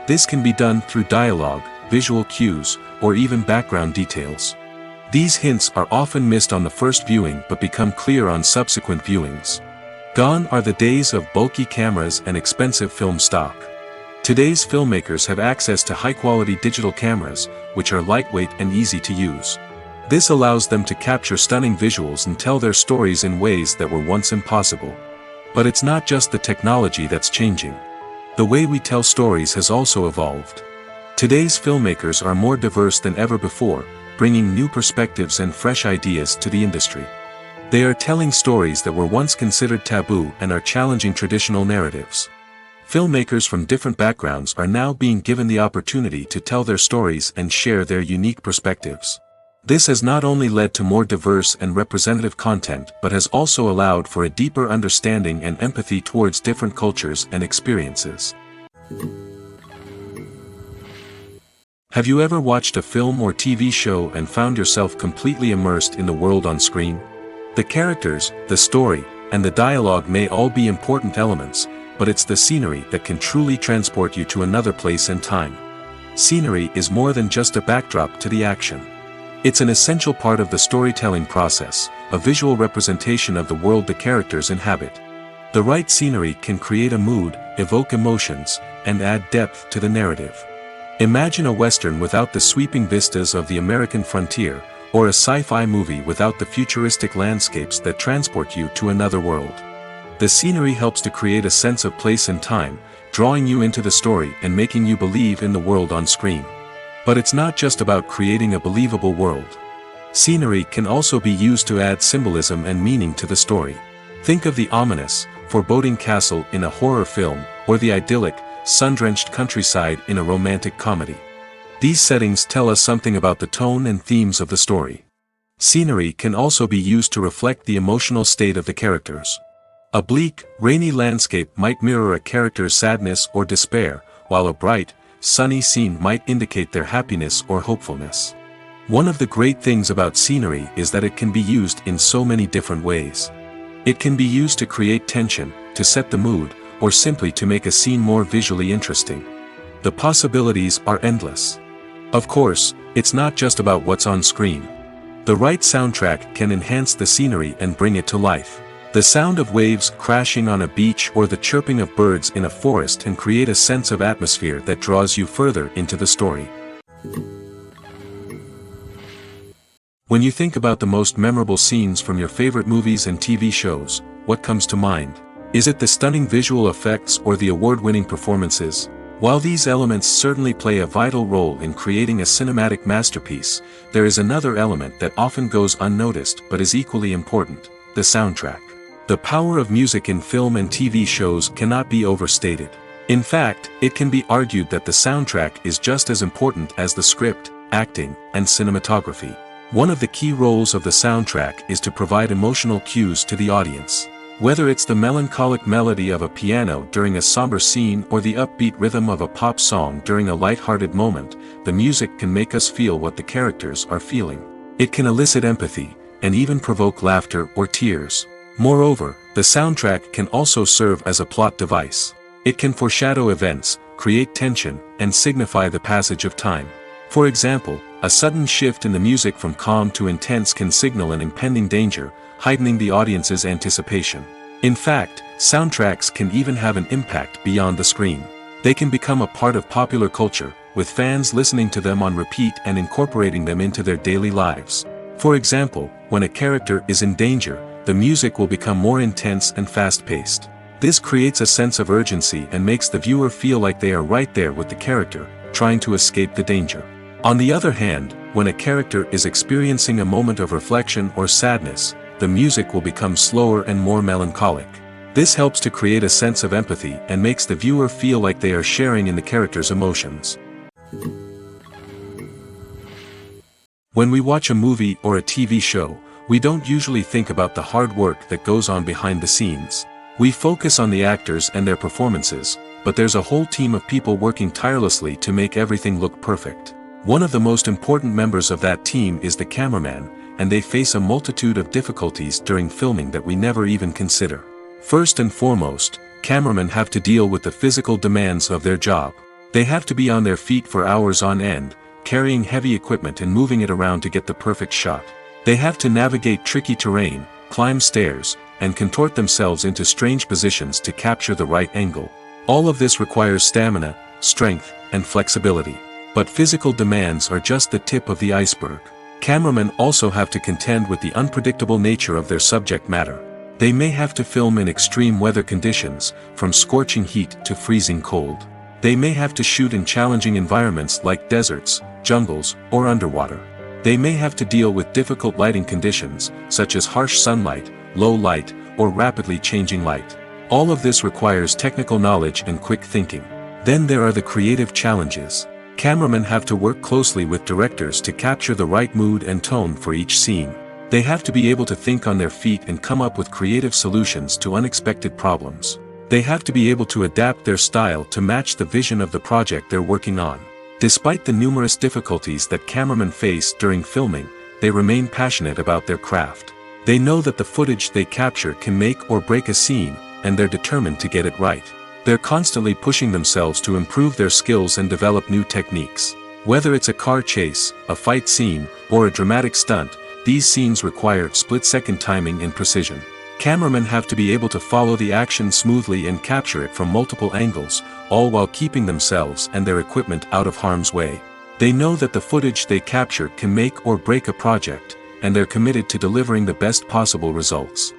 This can be done through dialogue, visual cues, or even background details. These hints are often missed on the first viewing but become clear on subsequent viewings. Gone are the days of bulky cameras and expensive film stock. Today's filmmakers have access to high-quality digital cameras, which are lightweight and easy to use. This allows them to capture stunning visuals and tell their stories in ways that were once impossible. But it's not just the technology that's changing. The way we tell stories has also evolved. Today's filmmakers are more diverse than ever before, bringing new perspectives and fresh ideas to the industry. They are telling stories that were once considered taboo and are challenging traditional narratives. Filmmakers from different backgrounds are now being given the opportunity to tell their stories and share their unique perspectives. This has not only led to more diverse and representative content but has also allowed for a deeper understanding and empathy towards different cultures and experiences. Have you ever watched a film or TV show and found yourself completely immersed in the world on screen? The characters, the story, and the dialogue may all be important elements, but it's the scenery that can truly transport you to another place and time. Scenery is more than just a backdrop to the action. It's an essential part of the storytelling process, a visual representation of the world the characters inhabit. The right scenery can create a mood, evoke emotions, and add depth to the narrative. Imagine a Western without the sweeping vistas of the American frontier, or a sci-fi movie without the futuristic landscapes that transport you to another world. The scenery helps to create a sense of place and time, drawing you into the story and making you believe in the world on screen. But it's not just about creating a believable world. Scenery can also be used to add symbolism and meaning to the story. Think of the ominous, foreboding castle in a horror film, or the idyllic, sun-drenched countryside in a romantic comedy. These settings tell us something about the tone and themes of the story. Scenery can also be used to reflect the emotional state of the characters. A bleak, rainy landscape might mirror a character's sadness or despair, while a bright, sunny scene might indicate their happiness or hopefulness. One of the great things about scenery is that it can be used in so many different ways. It can be used to create tension, to set the mood, or simply to make a scene more visually interesting. The possibilities are endless. Of course, it's not just about what's on screen. The right soundtrack can enhance the scenery and bring it to life. The sound of waves crashing on a beach or the chirping of birds in a forest can create a sense of atmosphere that draws you further into the story. When you think about the most memorable scenes from your favorite movies and TV shows, what comes to mind? Is it the stunning visual effects or the award-winning performances? While these elements certainly play a vital role in creating a cinematic masterpiece, there is another element that often goes unnoticed but is equally important: the soundtrack. The power of music in film and TV shows cannot be overstated. In fact, it can be argued that the soundtrack is just as important as the script, acting, and cinematography. One of the key roles of the soundtrack is to provide emotional cues to the audience. Whether it's the melancholic melody of a piano during a somber scene or the upbeat rhythm of a pop song during a light-hearted moment, the music can make us feel what the characters are feeling. It can elicit empathy, and even provoke laughter or tears. Moreover, the soundtrack can also serve as a plot device. It can foreshadow events, create tension, and signify the passage of time. For example, a sudden shift in the music from calm to intense can signal an impending danger, heightening the audience's anticipation. In fact, soundtracks can even have an impact beyond the screen. They can become a part of popular culture, with fans listening to them on repeat and incorporating them into their daily lives. For example, when a character is in danger, the music will become more intense and fast-paced. This creates a sense of urgency and makes the viewer feel like they are right there with the character, trying to escape the danger. On the other hand, when a character is experiencing a moment of reflection or sadness, the music will become slower and more melancholic. This helps to create a sense of empathy and makes the viewer feel like they are sharing in the character's emotions. When we watch a movie or a TV show, we don't usually think about the hard work that goes on behind the scenes. We focus on the actors and their performances, but there's a whole team of people working tirelessly to make everything look perfect. One of the most important members of that team is the cameraman, and they face a multitude of difficulties during filming that we never even consider. First and foremost, cameramen have to deal with the physical demands of their job. They have to be on their feet for hours on end, carrying heavy equipment and moving it around to get the perfect shot. They have to navigate tricky terrain, climb stairs, and contort themselves into strange positions to capture the right angle. All of this requires stamina, strength, and flexibility. But physical demands are just the tip of the iceberg. Cameramen also have to contend with the unpredictable nature of their subject matter. They may have to film in extreme weather conditions, from scorching heat to freezing cold. They may have to shoot in challenging environments like deserts, jungles, or underwater. They may have to deal with difficult lighting conditions, such as harsh sunlight, low light, or rapidly changing light. All of this requires technical knowledge and quick thinking. Then there are the creative challenges. Cameramen have to work closely with directors to capture the right mood and tone for each scene. They have to be able to think on their feet and come up with creative solutions to unexpected problems. They have to be able to adapt their style to match the vision of the project they're working on. Despite the numerous difficulties that cameramen face during filming, they remain passionate about their craft. They know that the footage they capture can make or break a scene, and they're determined to get it right. They're constantly pushing themselves to improve their skills and develop new techniques. Whether it's a car chase, a fight scene, or a dramatic stunt, these scenes require split-second timing and precision. Cameramen have to be able to follow the action smoothly and capture it from multiple angles, all while keeping themselves and their equipment out of harm's way. They know that the footage they capture can make or break a project, and they're committed to delivering the best possible results.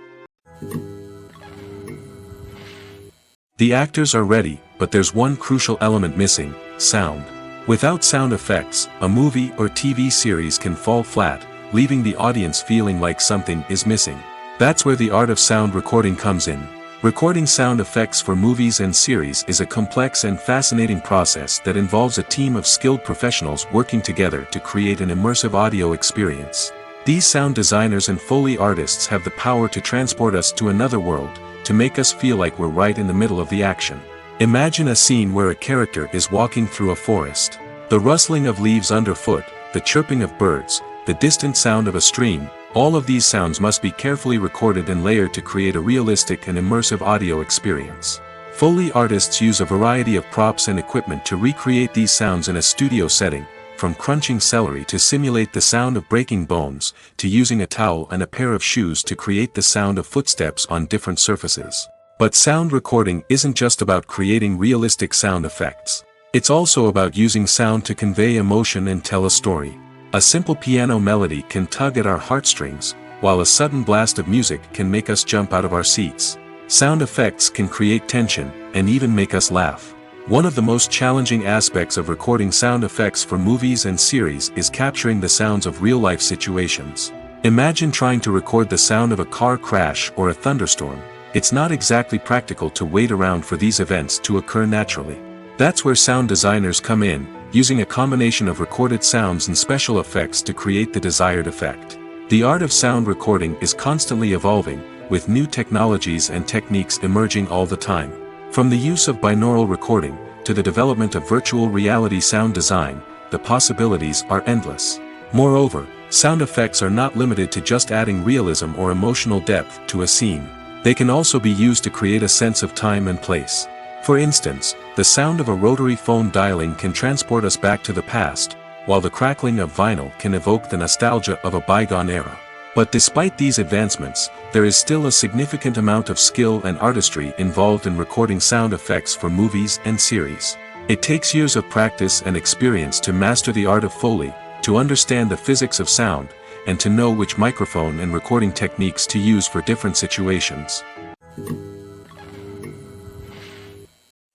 The actors are ready, but there's one crucial element missing: sound. Without sound effects, a movie or TV series can fall flat, leaving the audience feeling like something is missing. That's where the art of sound recording comes in. Recording sound effects for movies and series is a complex and fascinating process that involves a team of skilled professionals working together to create an immersive audio experience. These sound designers and Foley artists have the power to transport us to another world, to make us feel like we're right in the middle of the action. Imagine a scene where a character is walking through a forest. The rustling of leaves underfoot, the chirping of birds, the distant sound of a stream, all of these sounds must be carefully recorded and layered to create a realistic and immersive audio experience. Foley artists use a variety of props and equipment to recreate these sounds in a studio setting, from crunching celery to simulate the sound of breaking bones, to using a towel and a pair of shoes to create the sound of footsteps on different surfaces. But sound recording isn't just about creating realistic sound effects. It's also about using sound to convey emotion and tell a story. A simple piano melody can tug at our heartstrings, while a sudden blast of music can make us jump out of our seats. Sound effects can create tension, and even make us laugh. One of the most challenging aspects of recording sound effects for movies and series is capturing the sounds of real-life situations. Imagine trying to record the sound of a car crash or a thunderstorm. It's not exactly practical to wait around for these events to occur naturally. That's where sound designers come in, using a combination of recorded sounds and special effects to create the desired effect. The art of sound recording is constantly evolving, with new technologies and techniques emerging all the time. From the use of binaural recording, to the development of virtual reality sound design, the possibilities are endless. Moreover, sound effects are not limited to just adding realism or emotional depth to a scene. They can also be used to create a sense of time and place. For instance, the sound of a rotary phone dialing can transport us back to the past, while the crackling of vinyl can evoke the nostalgia of a bygone era. But despite these advancements, there is still a significant amount of skill and artistry involved in recording sound effects for movies and series. It takes years of practice and experience to master the art of Foley, to understand the physics of sound, and to know which microphone and recording techniques to use for different situations.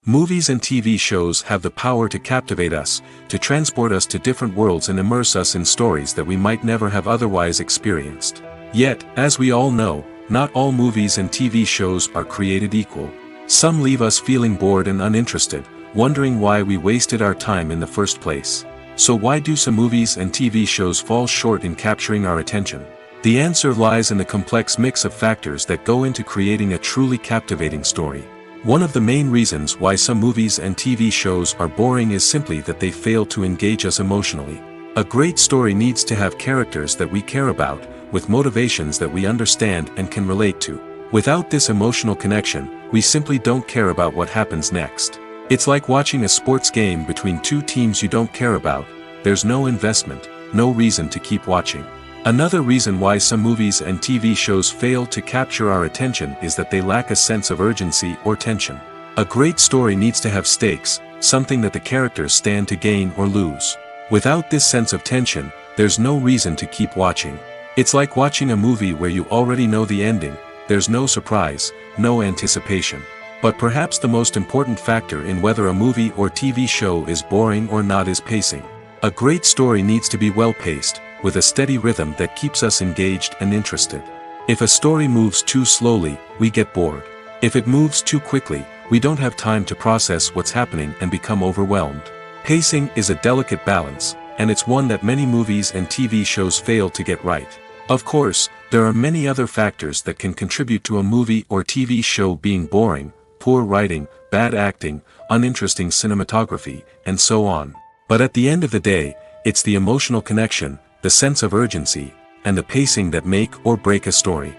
Movies and TV shows have the power to captivate us, to transport us to different worlds and immerse us in stories that we might never have otherwise experienced. Yet, as we all know, not all movies and TV shows are created equal. Some leave us feeling bored and uninterested, wondering why we wasted our time in the first place. So why do some movies and TV shows fall short in capturing our attention? The answer lies in the complex mix of factors that go into creating a truly captivating story. One of the main reasons why some movies and TV shows are boring is simply that they fail to engage us emotionally. A great story needs to have characters that we care about, with motivations that we understand and can relate to. Without this emotional connection, we simply don't care about what happens next. It's like watching a sports game between two teams you don't care about. There's no investment, no reason to keep watching. Another reason why some movies and TV shows fail to capture our attention is that they lack a sense of urgency or tension. A great story needs to have stakes, something that the characters stand to gain or lose. Without this sense of tension, there's no reason to keep watching. It's like watching a movie where you already know the ending. There's no surprise, no anticipation. But perhaps the most important factor in whether a movie or TV show is boring or not is pacing. A great story needs to be well-paced, with a steady rhythm that keeps us engaged and interested. If a story moves too slowly, we get bored. If it moves too quickly, we don't have time to process what's happening and become overwhelmed. Pacing is a delicate balance, and it's one that many movies and TV shows fail to get right. Of course, there are many other factors that can contribute to a movie or TV show being boring: poor writing, bad acting, uninteresting cinematography, and so on. But at the end of the day, it's the emotional connection, the sense of urgency, and the pacing that make or break a story.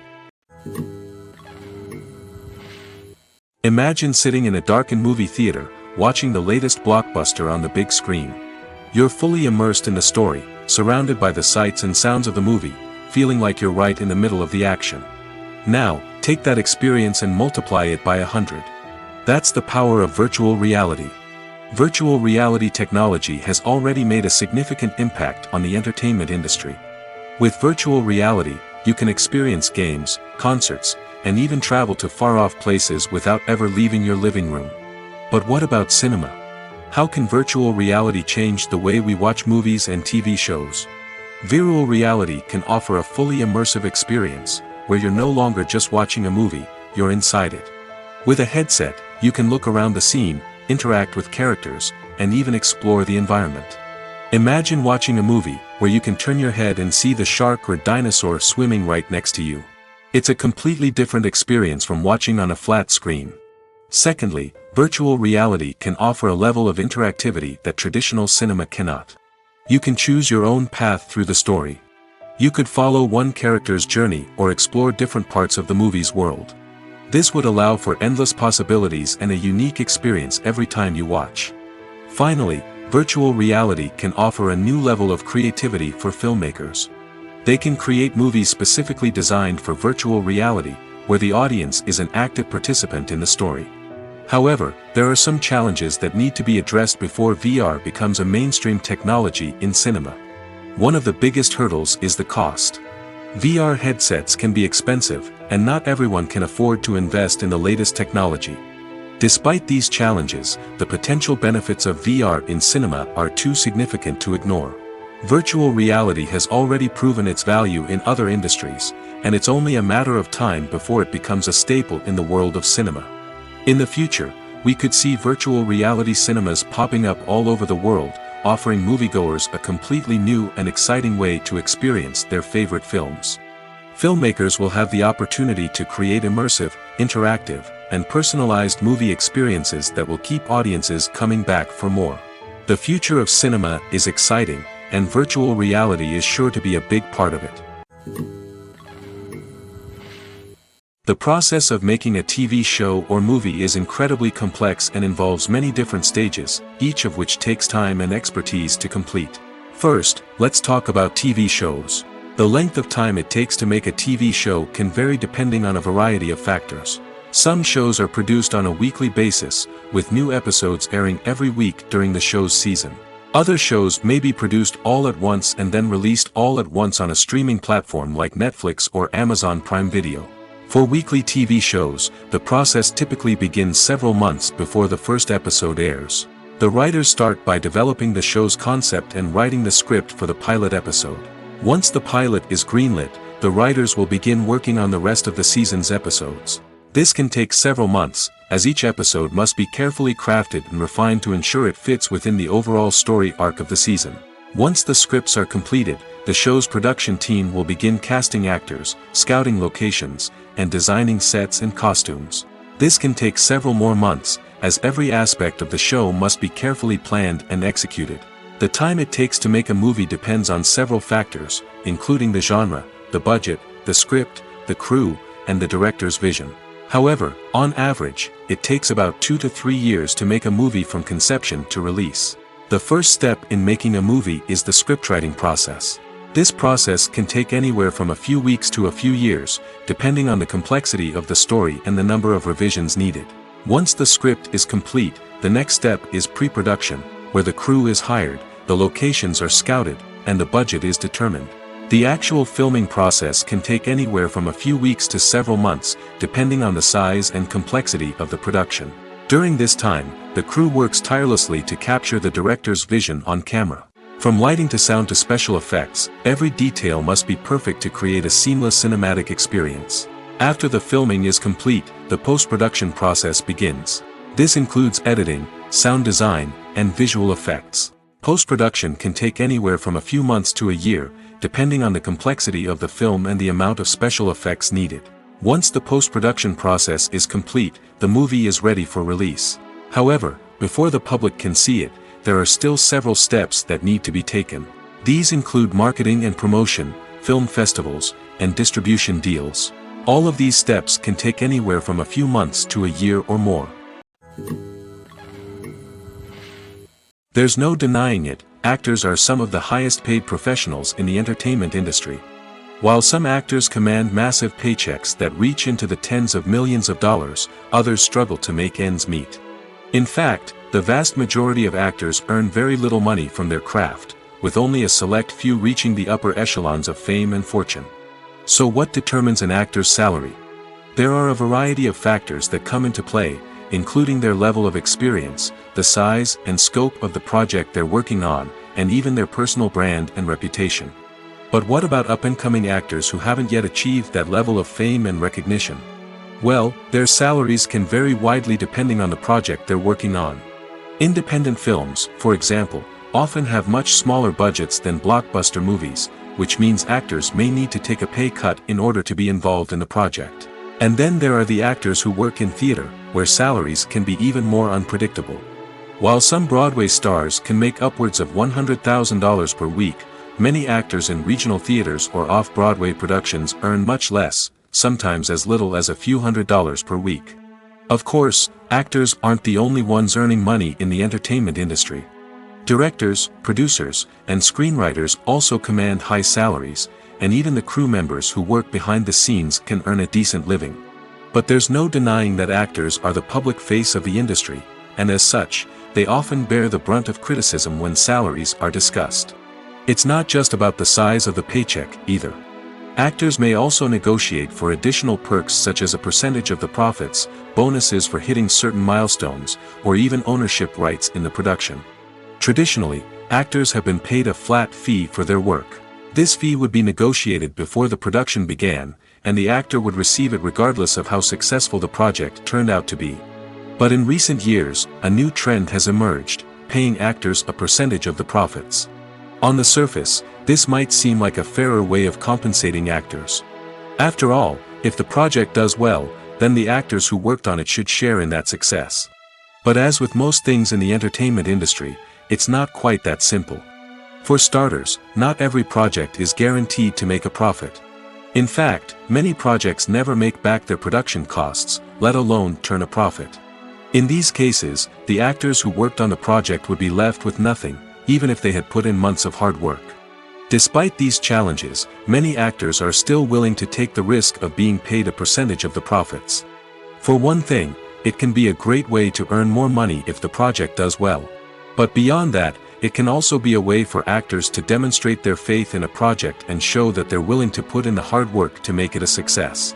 Imagine sitting in a darkened movie theater, watching the latest blockbuster on the big screen. You're fully immersed in the story, surrounded by the sights and sounds of the movie, feeling like you're right in the middle of the action. Now, take that experience and multiply it by 100. That's the power of virtual reality. Virtual reality technology has already made a significant impact on the entertainment industry. With virtual reality, you can experience games, concerts, and even travel to far-off places without ever leaving your living room. But what about cinema? How can virtual reality change the way we watch movies and TV shows? Virtual reality can offer a fully immersive experience, where you're no longer just watching a movie, you're inside it. With a headset, you can look around the scene, interact with characters, and even explore the environment. Imagine watching a movie where you can turn your head and see the shark or dinosaur swimming right next to you. It's a completely different experience from watching on a flat screen. Secondly, virtual reality can offer a level of interactivity that traditional cinema cannot. You can choose your own path through the story. You could follow one character's journey or explore different parts of the movie's world. This would allow for endless possibilities and a unique experience every time you watch. Finally, virtual reality can offer a new level of creativity for filmmakers. They can create movies specifically designed for virtual reality, where the audience is an active participant in the story. However, there are some challenges that need to be addressed before VR becomes a mainstream technology in cinema. One of the biggest hurdles is the cost. VR headsets can be expensive, and not everyone can afford to invest in the latest technology. Despite these challenges, the potential benefits of VR in cinema are too significant to ignore. Virtual reality has already proven its value in other industries, and it's only a matter of time before it becomes a staple in the world of cinema. In the future, we could see virtual reality cinemas popping up all over the world, offering moviegoers a completely new and exciting way to experience their favorite films. Filmmakers will have the opportunity to create immersive, interactive, and personalized movie experiences that will keep audiences coming back for more. The future of cinema is exciting, and virtual reality is sure to be a big part of it. The process of making a TV show or movie is incredibly complex and involves many different stages, each of which takes time and expertise to complete. First, let's talk about TV shows. The length of time it takes to make a TV show can vary depending on a variety of factors. Some shows are produced on a weekly basis, with new episodes airing every week during the show's season. Other shows may be produced all at once and then released all at once on a streaming platform like Netflix or Amazon Prime Video. For weekly TV shows, the process typically begins several months before the first episode airs. The writers start by developing the show's concept and writing the script for the pilot episode. Once the pilot is greenlit, the writers will begin working on the rest of the season's episodes. This can take several months, as each episode must be carefully crafted and refined to ensure it fits within the overall story arc of the season. Once the scripts are completed, the show's production team will begin casting actors, scouting locations, and designing sets and costumes. This can take several more months, as every aspect of the show must be carefully planned and executed. The time it takes to make a movie depends on several factors, including the genre, the budget, the script, the crew, and the director's vision. However, on average, it takes about 2 to 3 years to make a movie from conception to release. The first step in making a movie is the scriptwriting process. This process can take anywhere from a few weeks to a few years, depending on the complexity of the story and the number of revisions needed. Once the script is complete, the next step is pre-production, where the crew is hired, the locations are scouted, and the budget is determined. The actual filming process can take anywhere from a few weeks to several months, depending on the size and complexity of the production. During this time, the crew works tirelessly to capture the director's vision on camera. From lighting to sound to special effects, every detail must be perfect to create a seamless cinematic experience. After the filming is complete, the post-production process begins. This includes editing, sound design, and visual effects. Post-production can take anywhere from a few months to a year, depending on the complexity of the film and the amount of special effects needed. Once the post-production process is complete, the movie is ready for release. However, before the public can see it, there are still several steps that need to be taken. These include marketing and promotion, film festivals, and distribution deals. All of these steps can take anywhere from a few months to a year or more. There's no denying it, actors are some of the highest paid professionals in the entertainment industry. While some actors command massive paychecks that reach into the tens of millions of dollars, others struggle to make ends meet. In fact, the vast majority of actors earn very little money from their craft, with only a select few reaching the upper echelons of fame and fortune. So what determines an actor's salary? There are a variety of factors that come into play, including their level of experience, the size and scope of the project they're working on, and even their personal brand and reputation. But what about up-and-coming actors who haven't yet achieved that level of fame and recognition? Well, their salaries can vary widely depending on the project they're working on. Independent films, for example, often have much smaller budgets than blockbuster movies, which means actors may need to take a pay cut in order to be involved in the project. And then there are the actors who work in theater, where salaries can be even more unpredictable. While some Broadway stars can make upwards of $100,000 per week, many actors in regional theaters or off-Broadway productions earn much less, sometimes as little as a few $100s per week. Of course, actors aren't the only ones earning money in the entertainment industry. Directors, producers, and screenwriters also command high salaries, and even the crew members who work behind the scenes can earn a decent living. But there's no denying that actors are the public face of the industry, and as such, they often bear the brunt of criticism when salaries are discussed. It's not just about the size of the paycheck, either. Actors may also negotiate for additional perks such as a percentage of the profits, bonuses for hitting certain milestones, or even ownership rights in the production. Traditionally, actors have been paid a flat fee for their work. This fee would be negotiated before the production began, and the actor would receive it regardless of how successful the project turned out to be. But in recent years, a new trend has emerged, paying actors a percentage of the profits. On the surface, this might seem like a fairer way of compensating actors. After all, if the project does well, then the actors who worked on it should share in that success. But as with most things in the entertainment industry, it's not quite that simple. For starters, not every project is guaranteed to make a profit. In fact, many projects never make back their production costs, let alone turn a profit. In these cases, the actors who worked on the project would be left with nothing, even if they had put in months of hard work. Despite these challenges, many actors are still willing to take the risk of being paid a percentage of the profits. For one thing, it can be a great way to earn more money if the project does well. But beyond that, it can also be a way for actors to demonstrate their faith in a project and show that they're willing to put in the hard work to make it a success.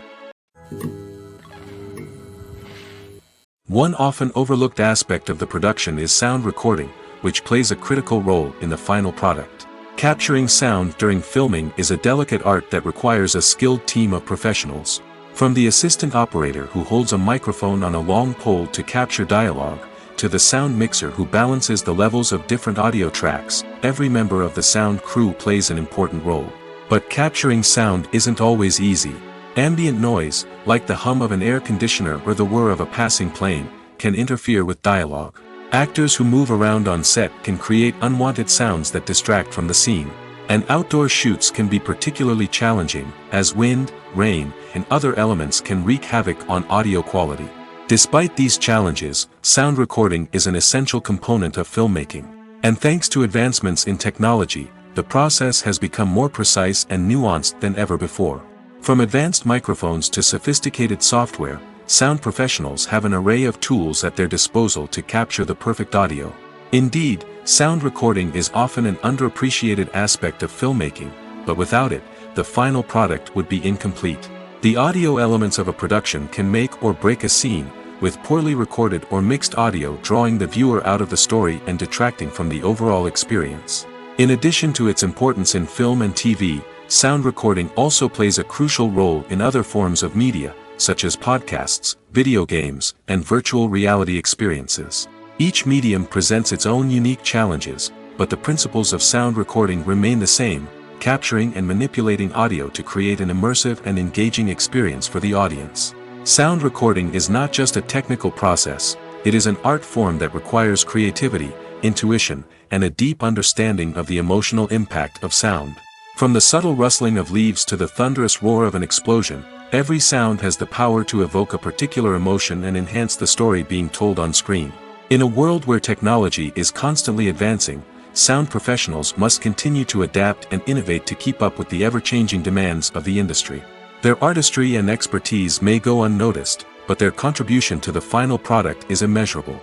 One often overlooked aspect of the production is sound recording, which plays a critical role in the final product. Capturing sound during filming is a delicate art that requires a skilled team of professionals. From the assistant operator who holds a microphone on a long pole to capture dialogue, to the sound mixer who balances the levels of different audio tracks, every member of the sound crew plays an important role. But capturing sound isn't always easy. Ambient noise, like the hum of an air conditioner or the whir of a passing plane, can interfere with dialogue. Actors who move around on set can create unwanted sounds that distract from the scene. And outdoor shoots can be particularly challenging, as wind, rain, and other elements can wreak havoc on audio quality. Despite these challenges, sound recording is an essential component of filmmaking. And thanks to advancements in technology, the process has become more precise and nuanced than ever before. From advanced microphones to sophisticated software, sound professionals have an array of tools at their disposal to capture the perfect audio. Indeed, sound recording is often an underappreciated aspect of filmmaking, but without it, the final product would be incomplete. The audio elements of a production can make or break a scene, with poorly recorded or mixed audio drawing the viewer out of the story and detracting from the overall experience. In addition to its importance in film and TV, sound recording also plays a crucial role in other forms of media, such as podcasts, video games, and virtual reality experiences. Each medium presents its own unique challenges, but the principles of sound recording remain the same, capturing and manipulating audio to create an immersive and engaging experience for the audience. Sound recording is not just a technical process, it is an art form that requires creativity, intuition, and a deep understanding of the emotional impact of sound. From the subtle rustling of leaves to the thunderous roar of an explosion, every sound has the power to evoke a particular emotion and enhance the story being told on screen. In a world where technology is constantly advancing, sound professionals must continue to adapt and innovate to keep up with the ever-changing demands of the industry. Their artistry and expertise may go unnoticed, but their contribution to the final product is immeasurable.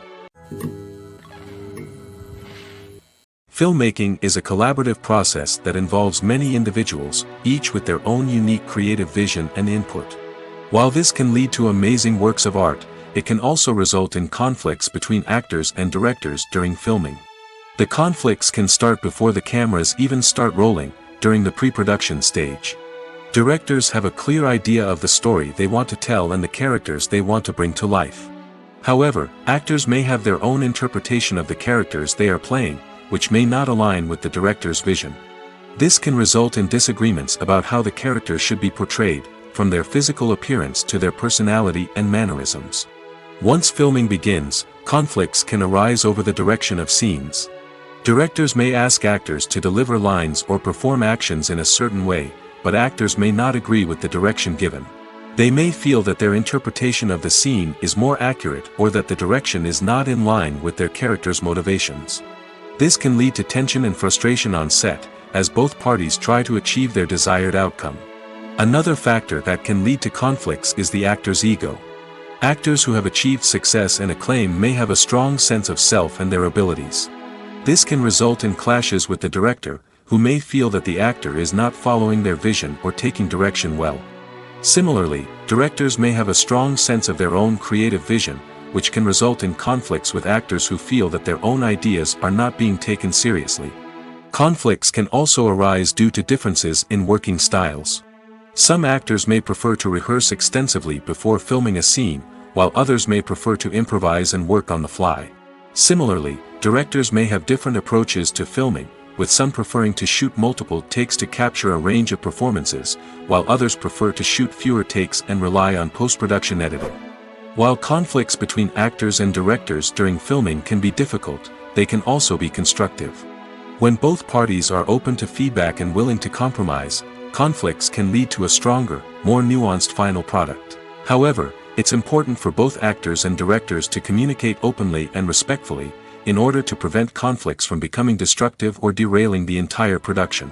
Filmmaking is a collaborative process that involves many individuals, each with their own unique creative vision and input. While this can lead to amazing works of art, it can also result in conflicts between actors and directors during filming. The conflicts can start before the cameras even start rolling, during the pre-production stage. Directors have a clear idea of the story they want to tell and the characters they want to bring to life. However, actors may have their own interpretation of the characters they are playing, which may not align with the director's vision. This can result in disagreements about how the characters should be portrayed, from their physical appearance to their personality and mannerisms. Once filming begins, conflicts can arise over the direction of scenes. Directors may ask actors to deliver lines or perform actions in a certain way, but actors may not agree with the direction given. They may feel that their interpretation of the scene is more accurate or that the direction is not in line with their character's motivations. This can lead to tension and frustration on set, as both parties try to achieve their desired outcome. Another factor that can lead to conflicts is the actor's ego. Actors who have achieved success and acclaim may have a strong sense of self and their abilities. This can result in clashes with the director, who may feel that the actor is not following their vision or taking direction well. Similarly, directors may have a strong sense of their own creative vision, which can result in conflicts with actors who feel that their own ideas are not being taken seriously. Conflicts can also arise due to differences in working styles. Some actors may prefer to rehearse extensively before filming a scene, while others may prefer to improvise and work on the fly. Similarly, directors may have different approaches to filming, with some preferring to shoot multiple takes to capture a range of performances, while others prefer to shoot fewer takes and rely on post-production editing. While conflicts between actors and directors during filming can be difficult, they can also be constructive. When both parties are open to feedback and willing to compromise, conflicts can lead to a stronger, more nuanced final product. However, it's important for both actors and directors to communicate openly and respectfully, in order to prevent conflicts from becoming destructive or derailing the entire production.